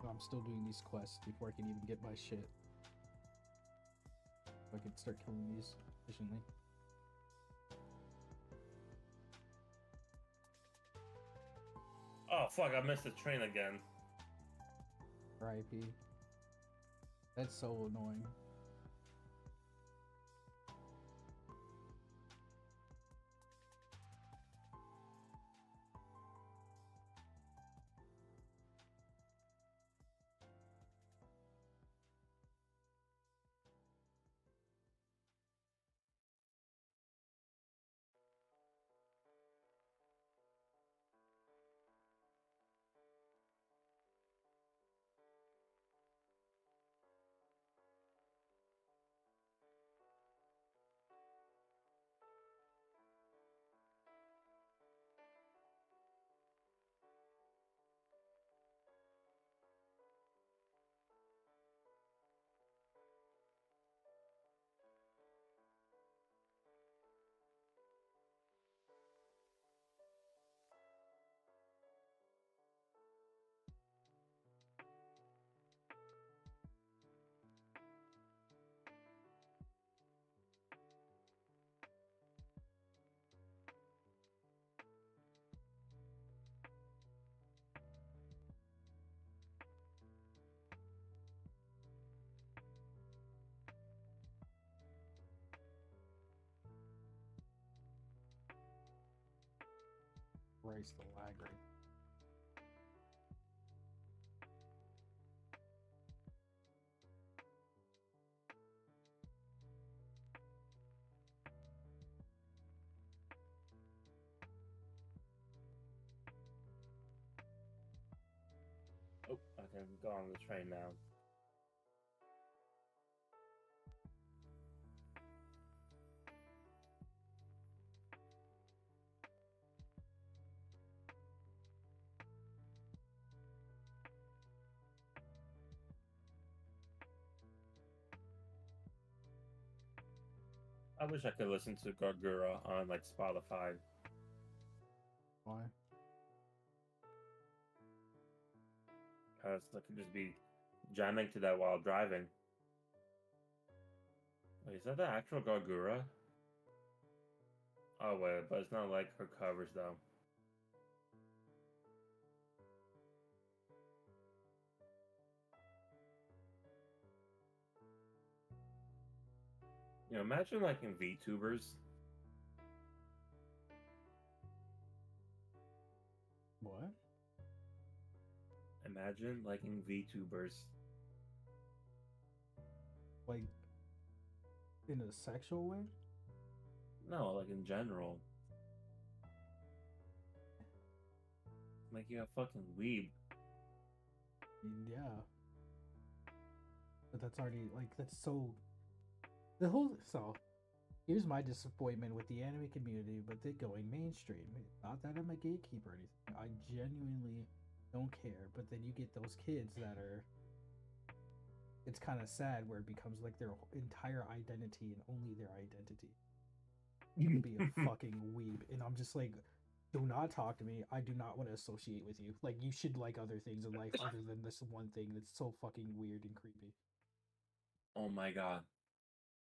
So I'm still doing these quests before I can even get my shit. So I can start killing these efficiently. Oh fuck! I missed the train again. RIP. That's so annoying. Race the lag rate. Oh, I can go on the train now. I wish I could listen to Gargura on like Spotify. Why? Cause I could just be jamming to that while driving. Wait, is that the actual Gargura? Oh wait, but it's not like her covers though. You know, imagine like in VTubers. What? Imagine like in VTubers. Like in a sexual way? No, like in general. Like you a fucking weeb. Yeah. But that's already like that's so the whole so here's my disappointment with the anime community, but they're going mainstream. Not that I'm a gatekeeper or anything. I genuinely don't care. But then you get those kids that are it's kind of sad where it becomes like their entire identity and only their identity. You can be a fucking weeb. And I'm just like, do not talk to me. I do not want to associate with you. Like, you should like other things in life other than this one thing that's so fucking weird and creepy. Oh my god.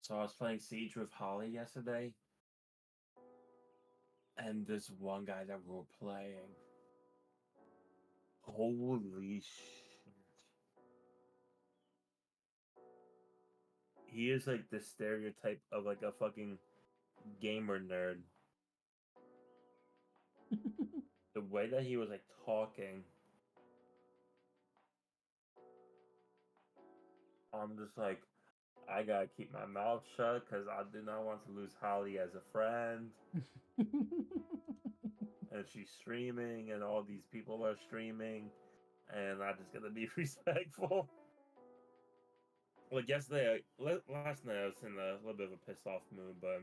So I was playing Siege with Holly yesterday, and this one guy that we were playing. Holy shit. He is like the stereotype of like a fucking gamer nerd. The way that he was like talking, I'm just like, I gotta keep my mouth shut because I do not want to lose Holly as a friend. And she's streaming, and all these people are streaming, and I just gotta be respectful. Like yesterday, last night I was in a little bit of a pissed off mood, but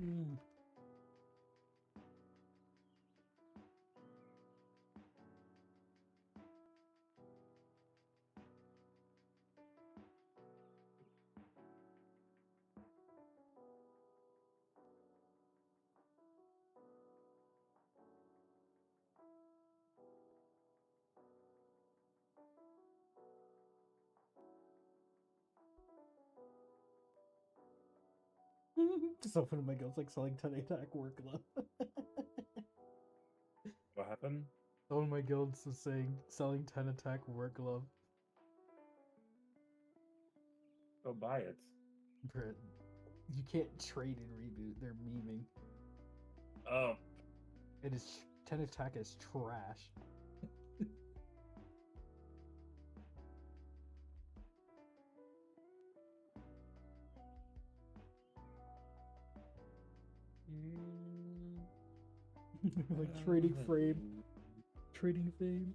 Mm. Just opening my guilds like selling 10 attack work glove. what happened? One of my guilds is saying selling 10 attack work glove. Go buy it. Brit, you can't trade in reboot. They're memeing. Oh, It is 10 attack is trash. Like trading frame. Trading fame.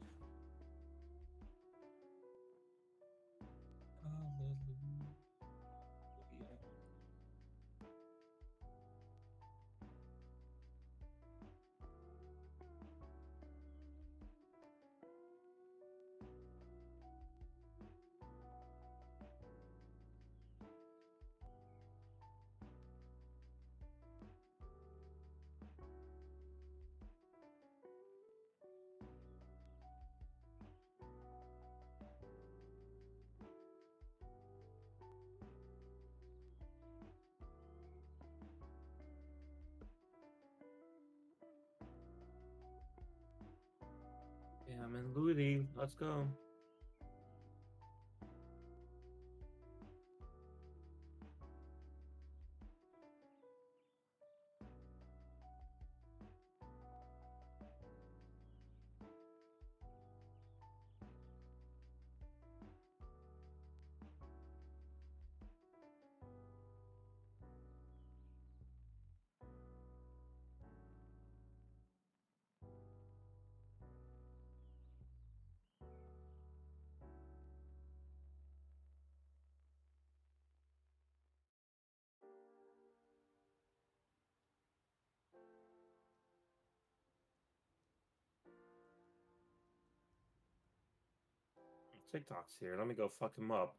Yeah, I'm in Ludi. Let's go. TikTok's here. Let me go fuck him up.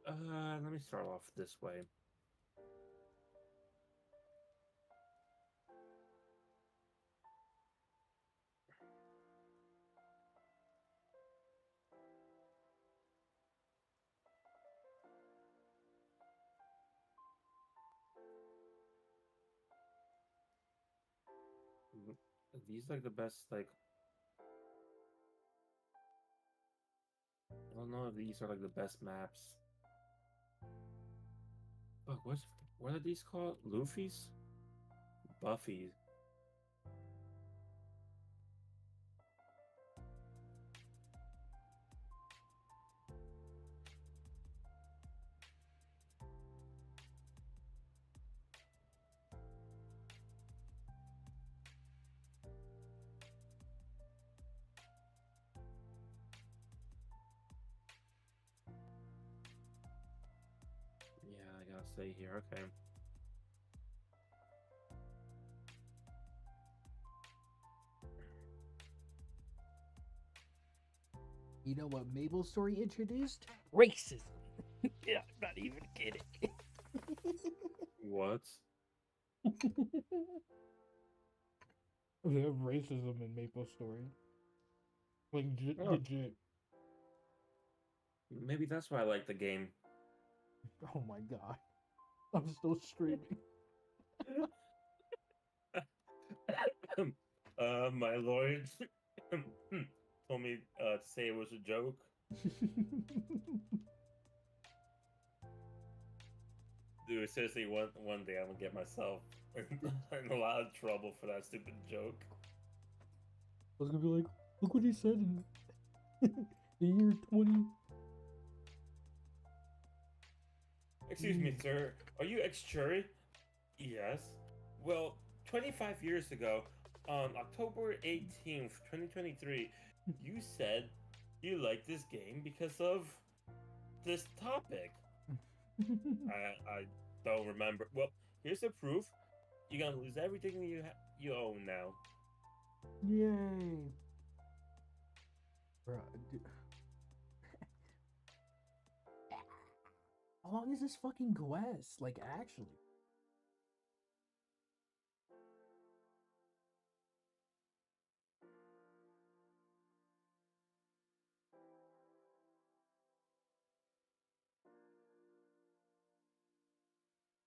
Let me start off this way. These like the best like know if these are like the best maps. But what are these called? Luffy's? Buffy's. Yeah, I gotta stay here. Okay. You know what Mabel's story introduced? Racism. Yeah, I'm not even kidding. What? They have racism in Maple Story. Like, Oh. legit. Maybe that's why I like the game. Oh my god. I'm still streaming. My lawyer told me to say it was a joke. Dude, seriously, one day I'm gonna get myself in a lot of trouble for that stupid joke. I was gonna be like, look what he said in the year 20. Excuse me, sir. Are you ex-jury? Yes. Well, 25 years ago, on October 18th, 2023, you said you liked this game because of this topic. I don't remember. Well, here's the proof. You're gonna lose everything you own now. Yay. Bruh, dude. How long is this fucking quest? Like, actually?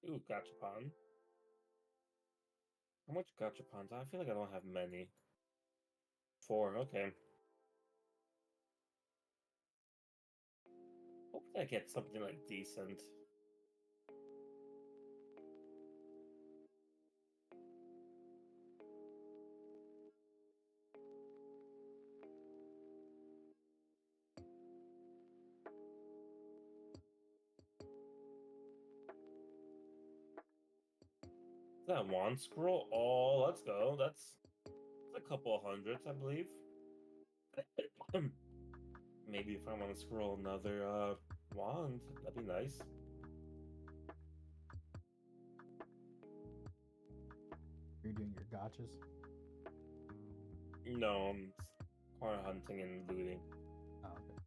Ooh, gachapon. How much gachapons? I feel like I don't have many. 4, okay. Hopefully I get something like decent. Is that one scroll? Oh, let's go. That's a couple of hundreds, I believe. Maybe if I want to scroll another wand, that'd be nice. You're doing your gotchas? No, I'm corner hunting and looting. Oh, okay.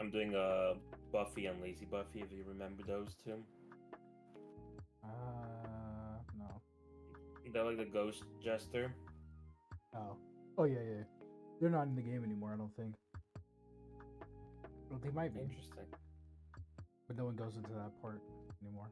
I'm doing Buffy and Lazy Buffy, if you remember those two. No. They're like the ghost jester. Oh. Oh, yeah, yeah. They're not in the game anymore, I don't think. Well, they might be, Interesting. but no one goes into that part anymore.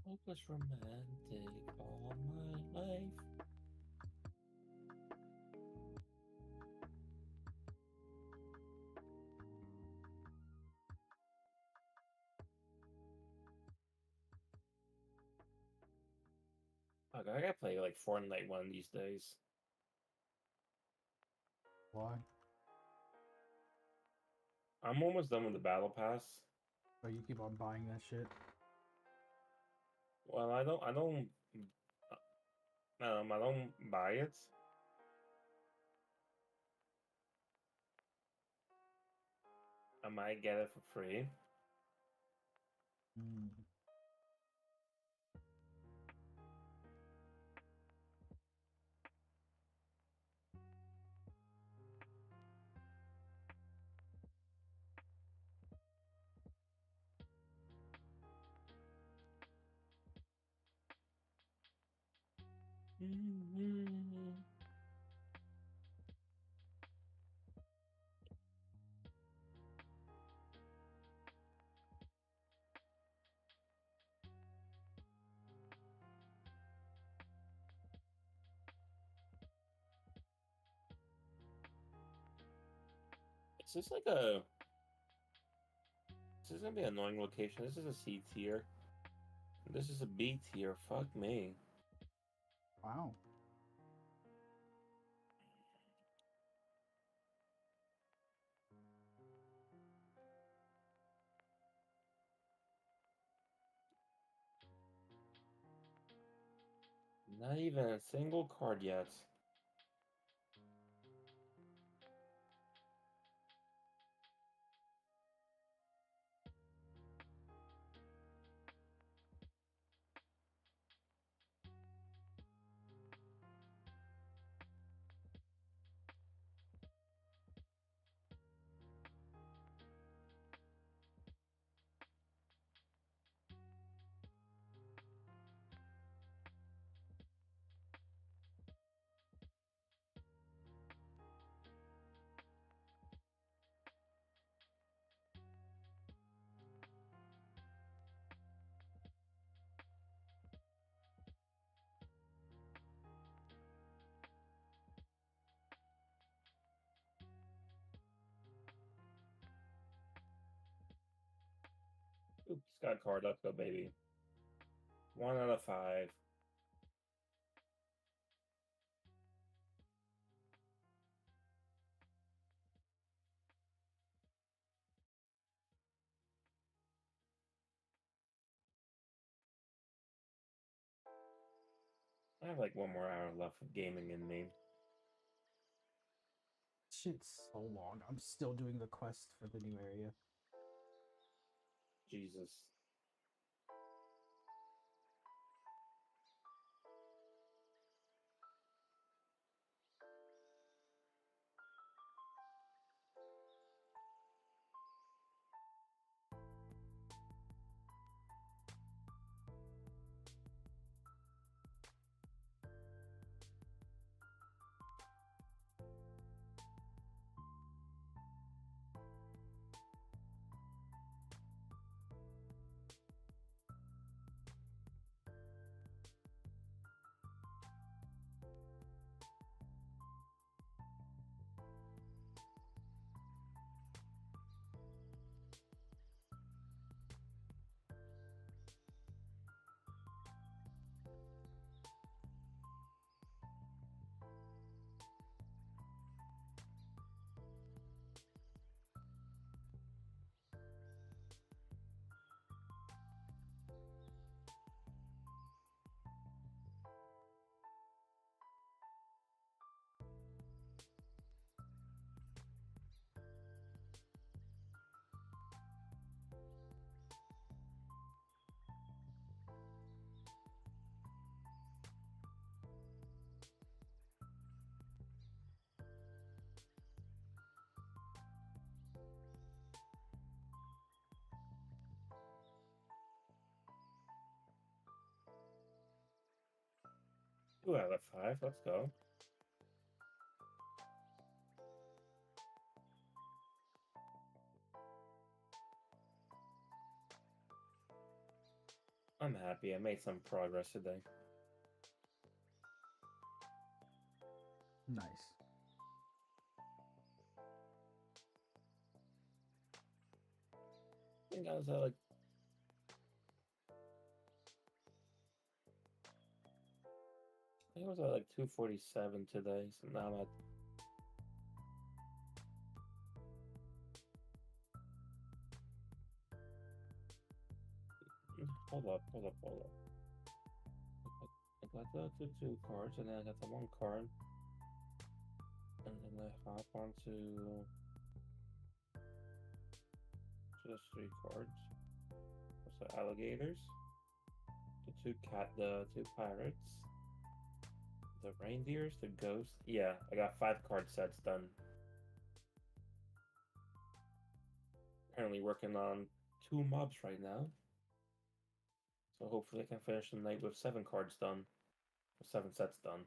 Hopeless romantic all my life. Okay, I gotta play like Fortnite one of these days. Why? I'm almost done with the battle pass. Oh, you keep on buying that shit? Well, I don't buy it. I might get it for free. Mm. Is this like a? This is gonna be an annoying location. This is a C tier. This is a B tier. Fuck me. Wow. Not even a single card yet. Oops, got a card. Let's go, baby. 1 out of 5. I have like 1 more hour left of gaming in me. Shit's so long. I'm still doing the quest for the new area. Jesus. Two out of 5. Let's go. I'm happy. I made some progress today. Nice. I think I was at like. I think I was at like 247 today, so now I'm at. Hold up. I got the two cards, and then I got the one card. And then I hop onto So that's 3 cards. That's the alligators. The two pirates. The reindeers, the ghost. Yeah, I got 5 card sets done. Currently working on 2 mobs right now. So hopefully I can finish the night with 7 cards done. 7 sets done.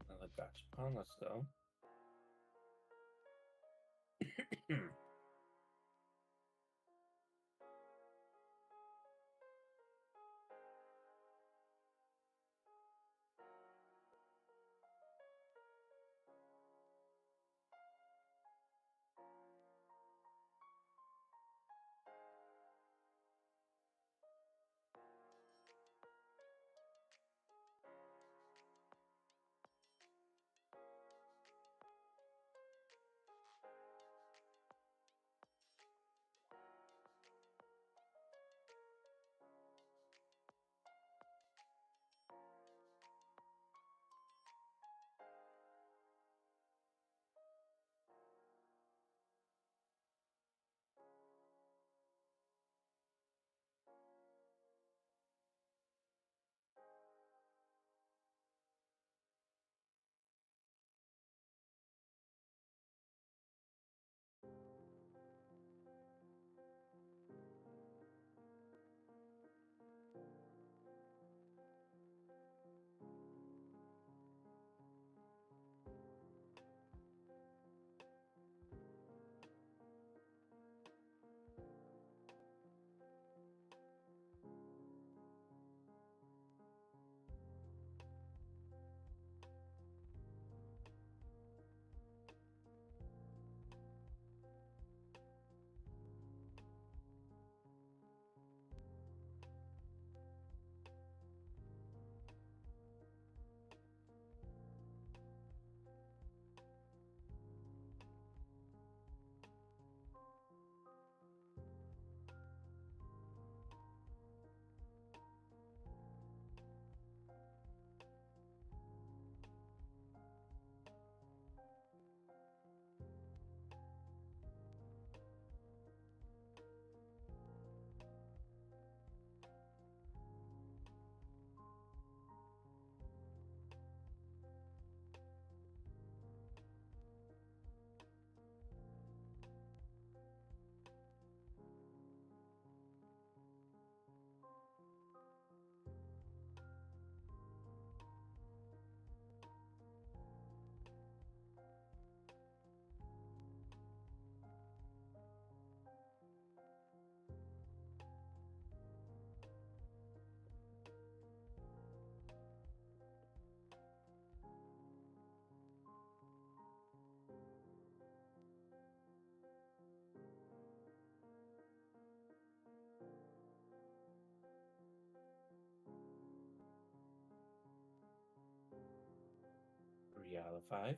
Another gachapon, let's go. out of 5.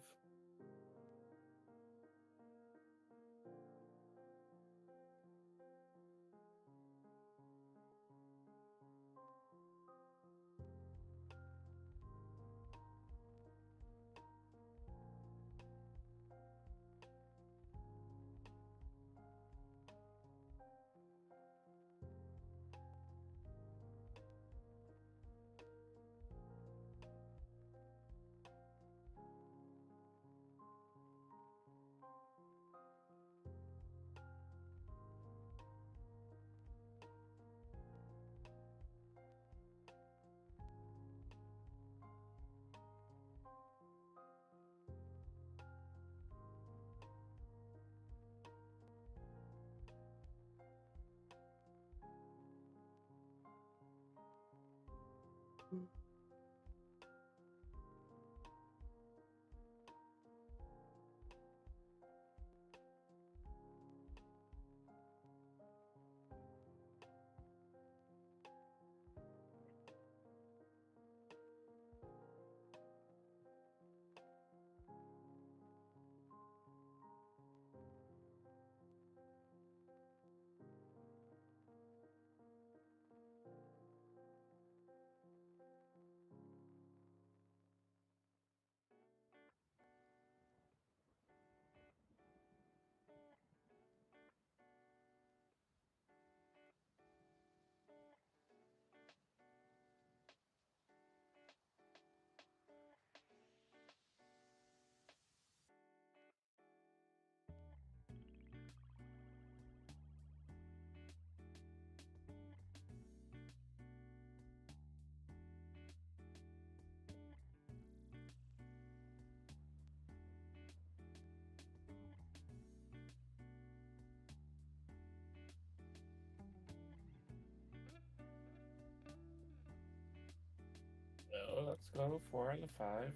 So let's go 4 out of 5.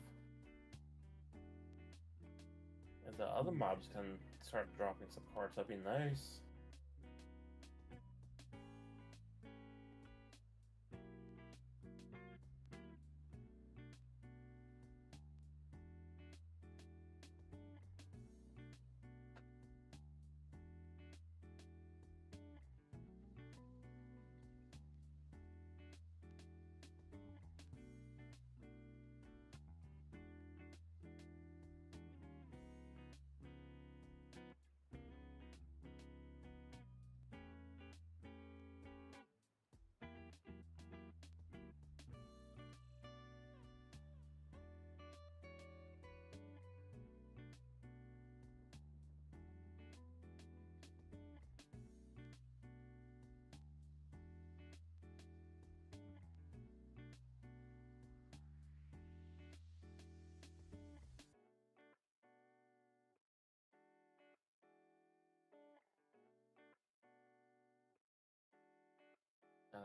If the other mobs can start dropping some cards, that'd be nice.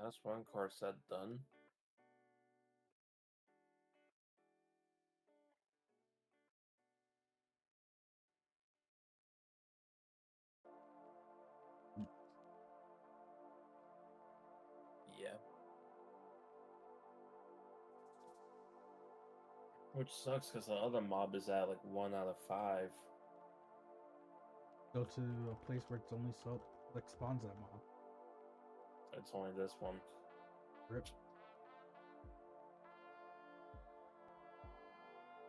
That's one card set done. Yeah. Which sucks because the other mob is at like 1 out of 5. Go to a place where it's only like spawns that mob. It's only this one. Rip.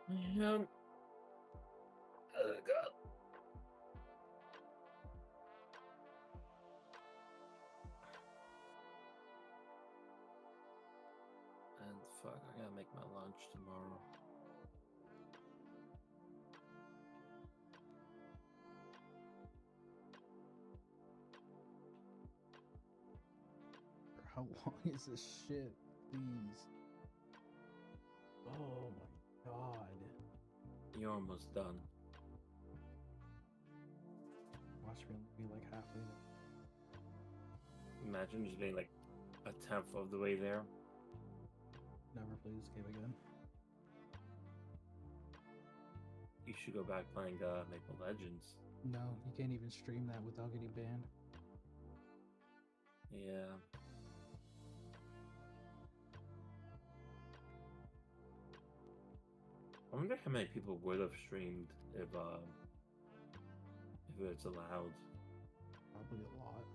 Yeah. Oh god. And fuck, I gotta make my lunch tomorrow. How long is this shit? Please. Oh my god. You're almost done. Watch me be like halfway there. Imagine just being like a tenth of the way there. Never play this game again. You should go back playing Maple Legends. No, you can't even stream that without getting banned. Yeah. wonder how many people would have streamed if it's allowed. Probably a lot.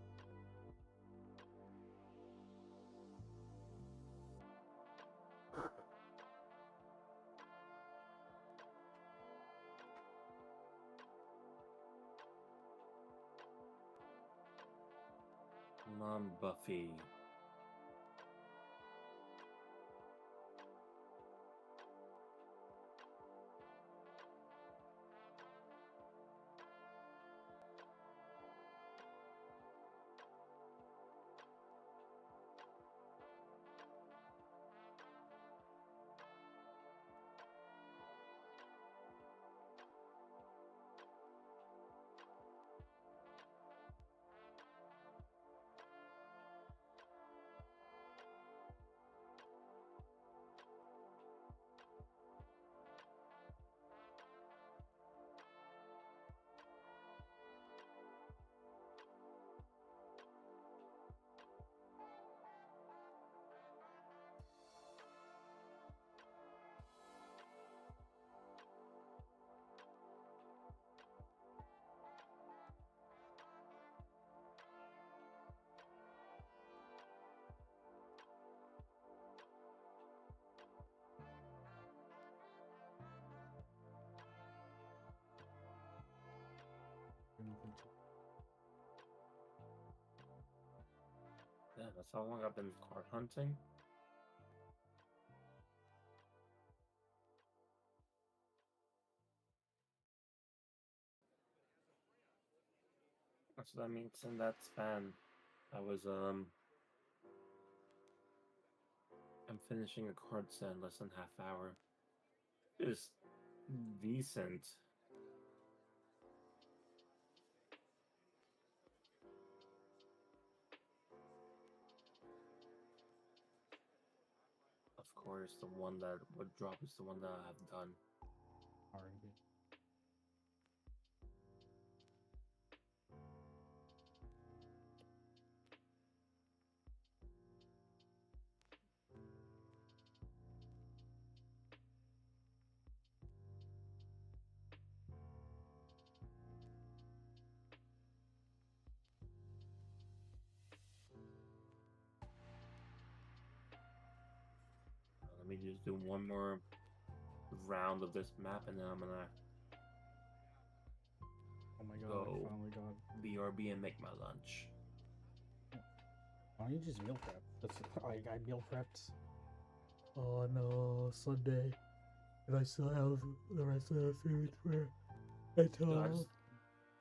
Come on, Buffy. Yeah, that's how long I've been card hunting. So that means in that span, I'm finishing a card set in less than half hour. It's decent. Of course, the one that would drop is the one that I have done. R&B. Let me just do one more round of this map, and then I'm gonna Oh my god, Go. I finally got. BRB and make my lunch. Why don't you just meal prep? That's I meal prepped. Oh no, Sunday, and I still have the rest of the food for until No,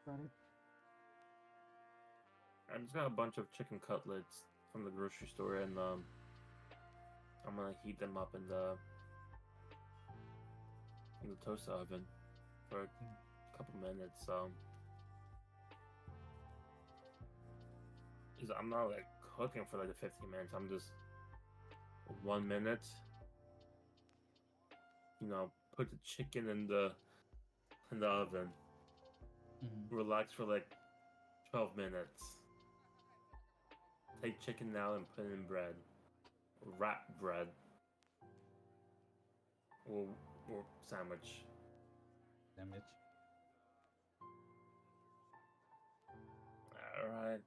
Friday. I just got a bunch of chicken cutlets from the grocery store, and I'm gonna heat them up in the toaster oven for a couple minutes. I'm not like cooking for like the 15 minutes. I'm just 1 minute. Put the chicken in the oven. Relax for like 12 minutes. Take chicken out and put it in bread. Wrap bread. Or sandwich. Sandwich. Alright.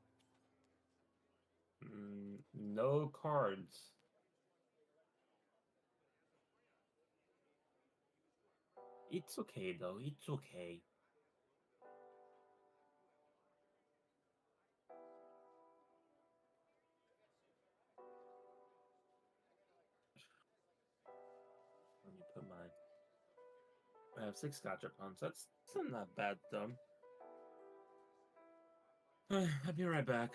No cards. It's okay though, it's okay. Let me put I have 6 gachapons. That's not bad though. I'll be right back.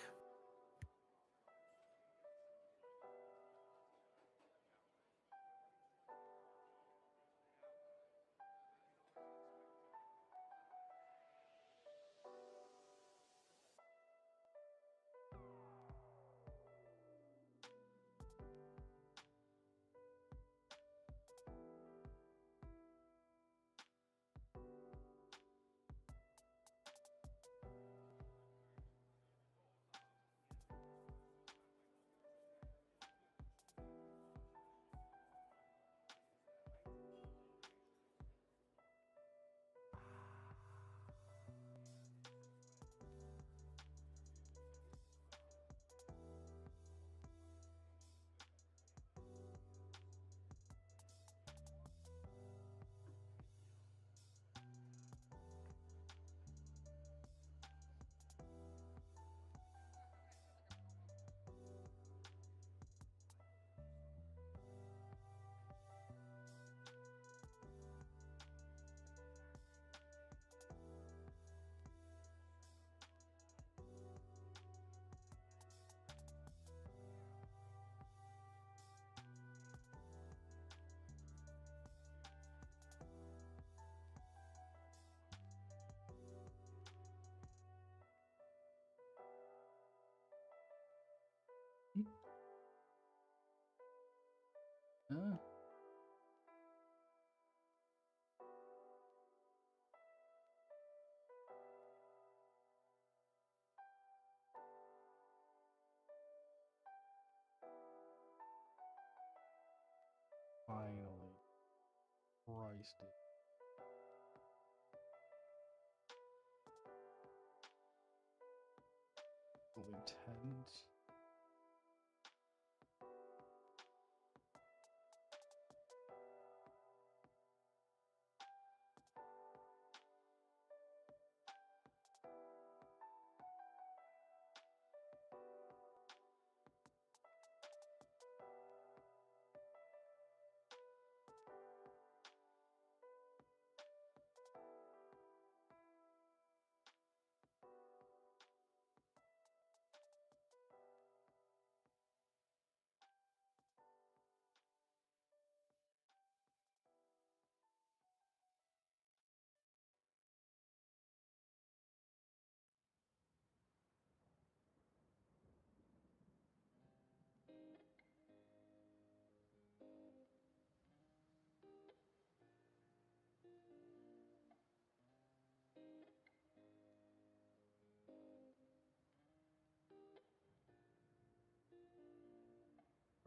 wasted. Only 10s.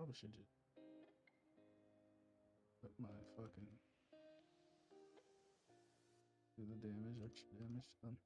Probably should just put my fucking do the damage, extra damage done.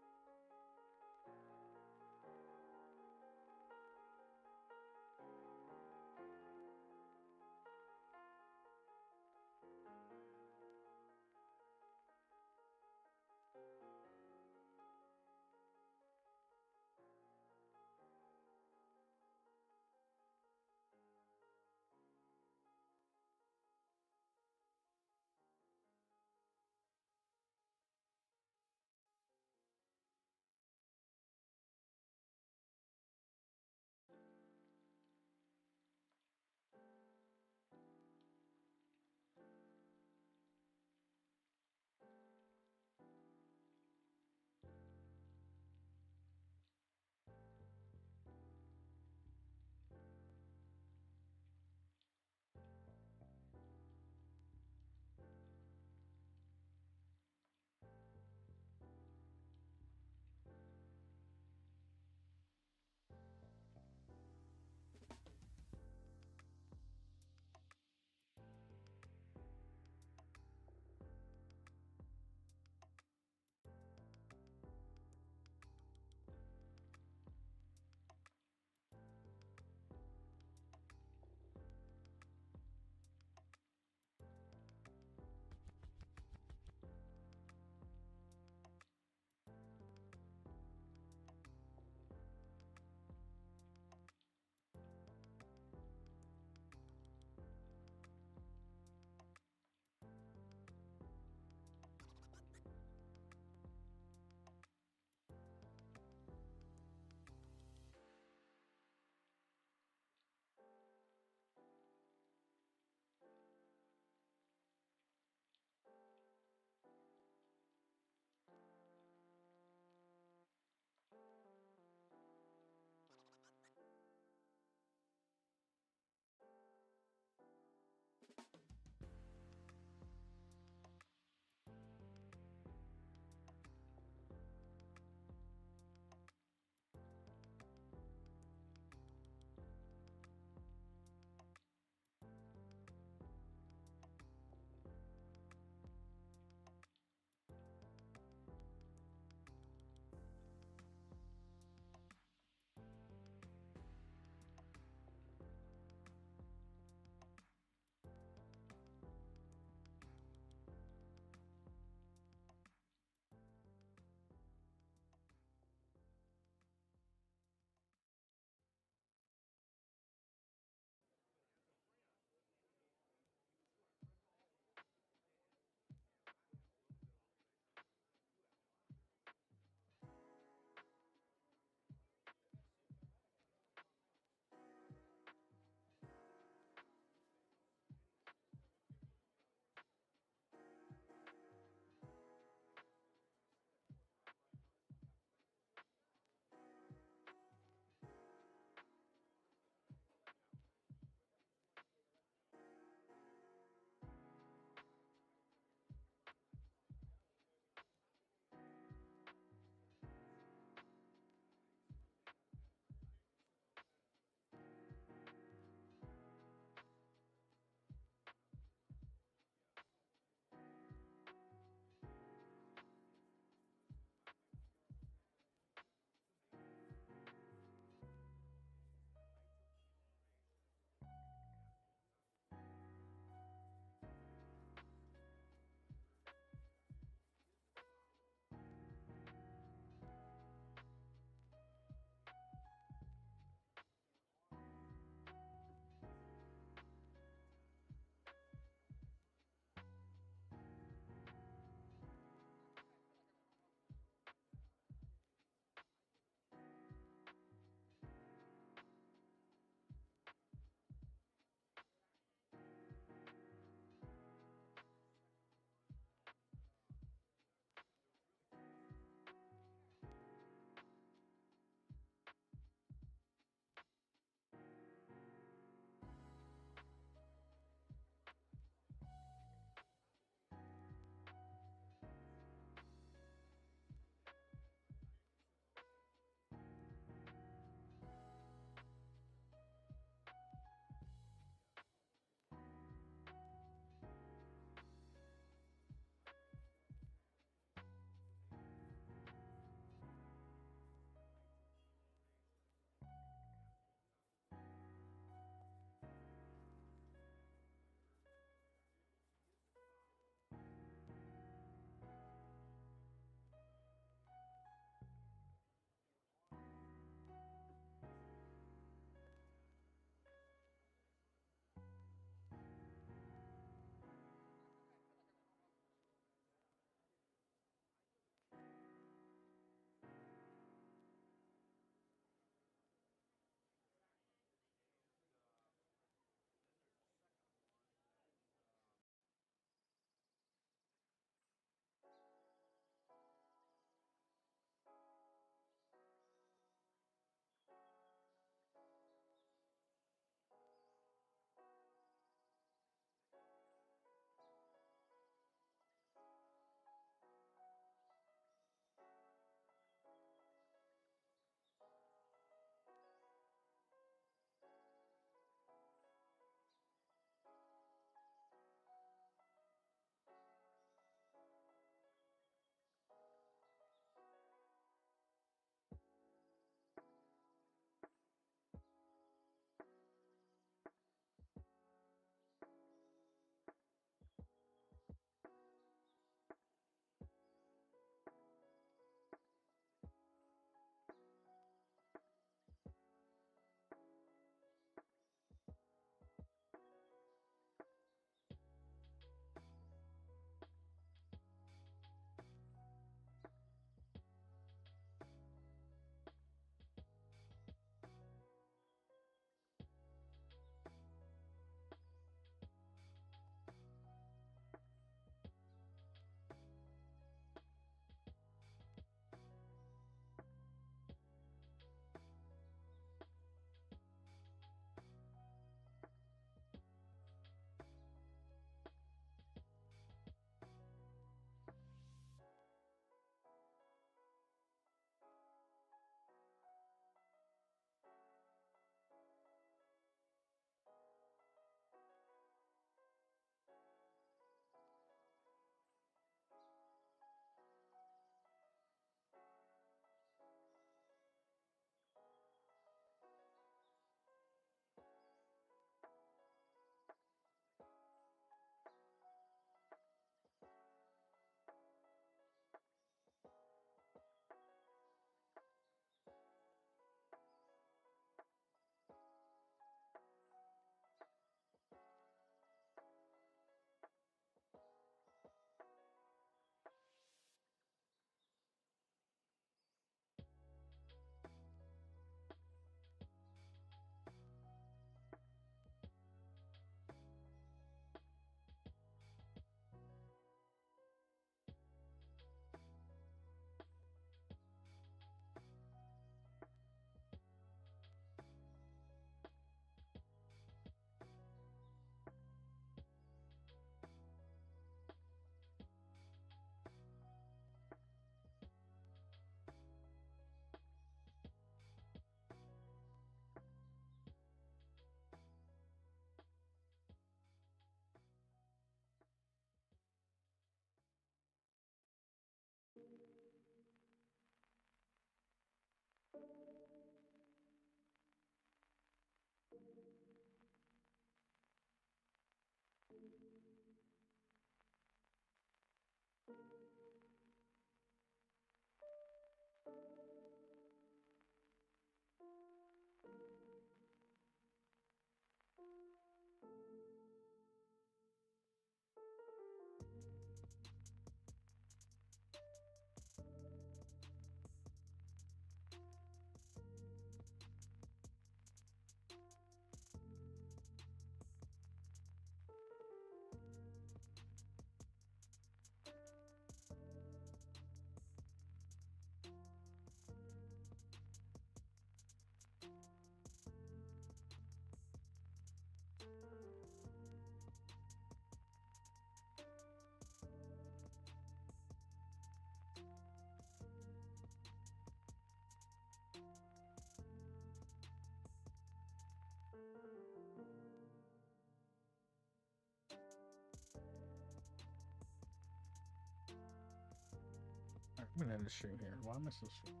I'm gonna end the stream here. Why am I still streaming?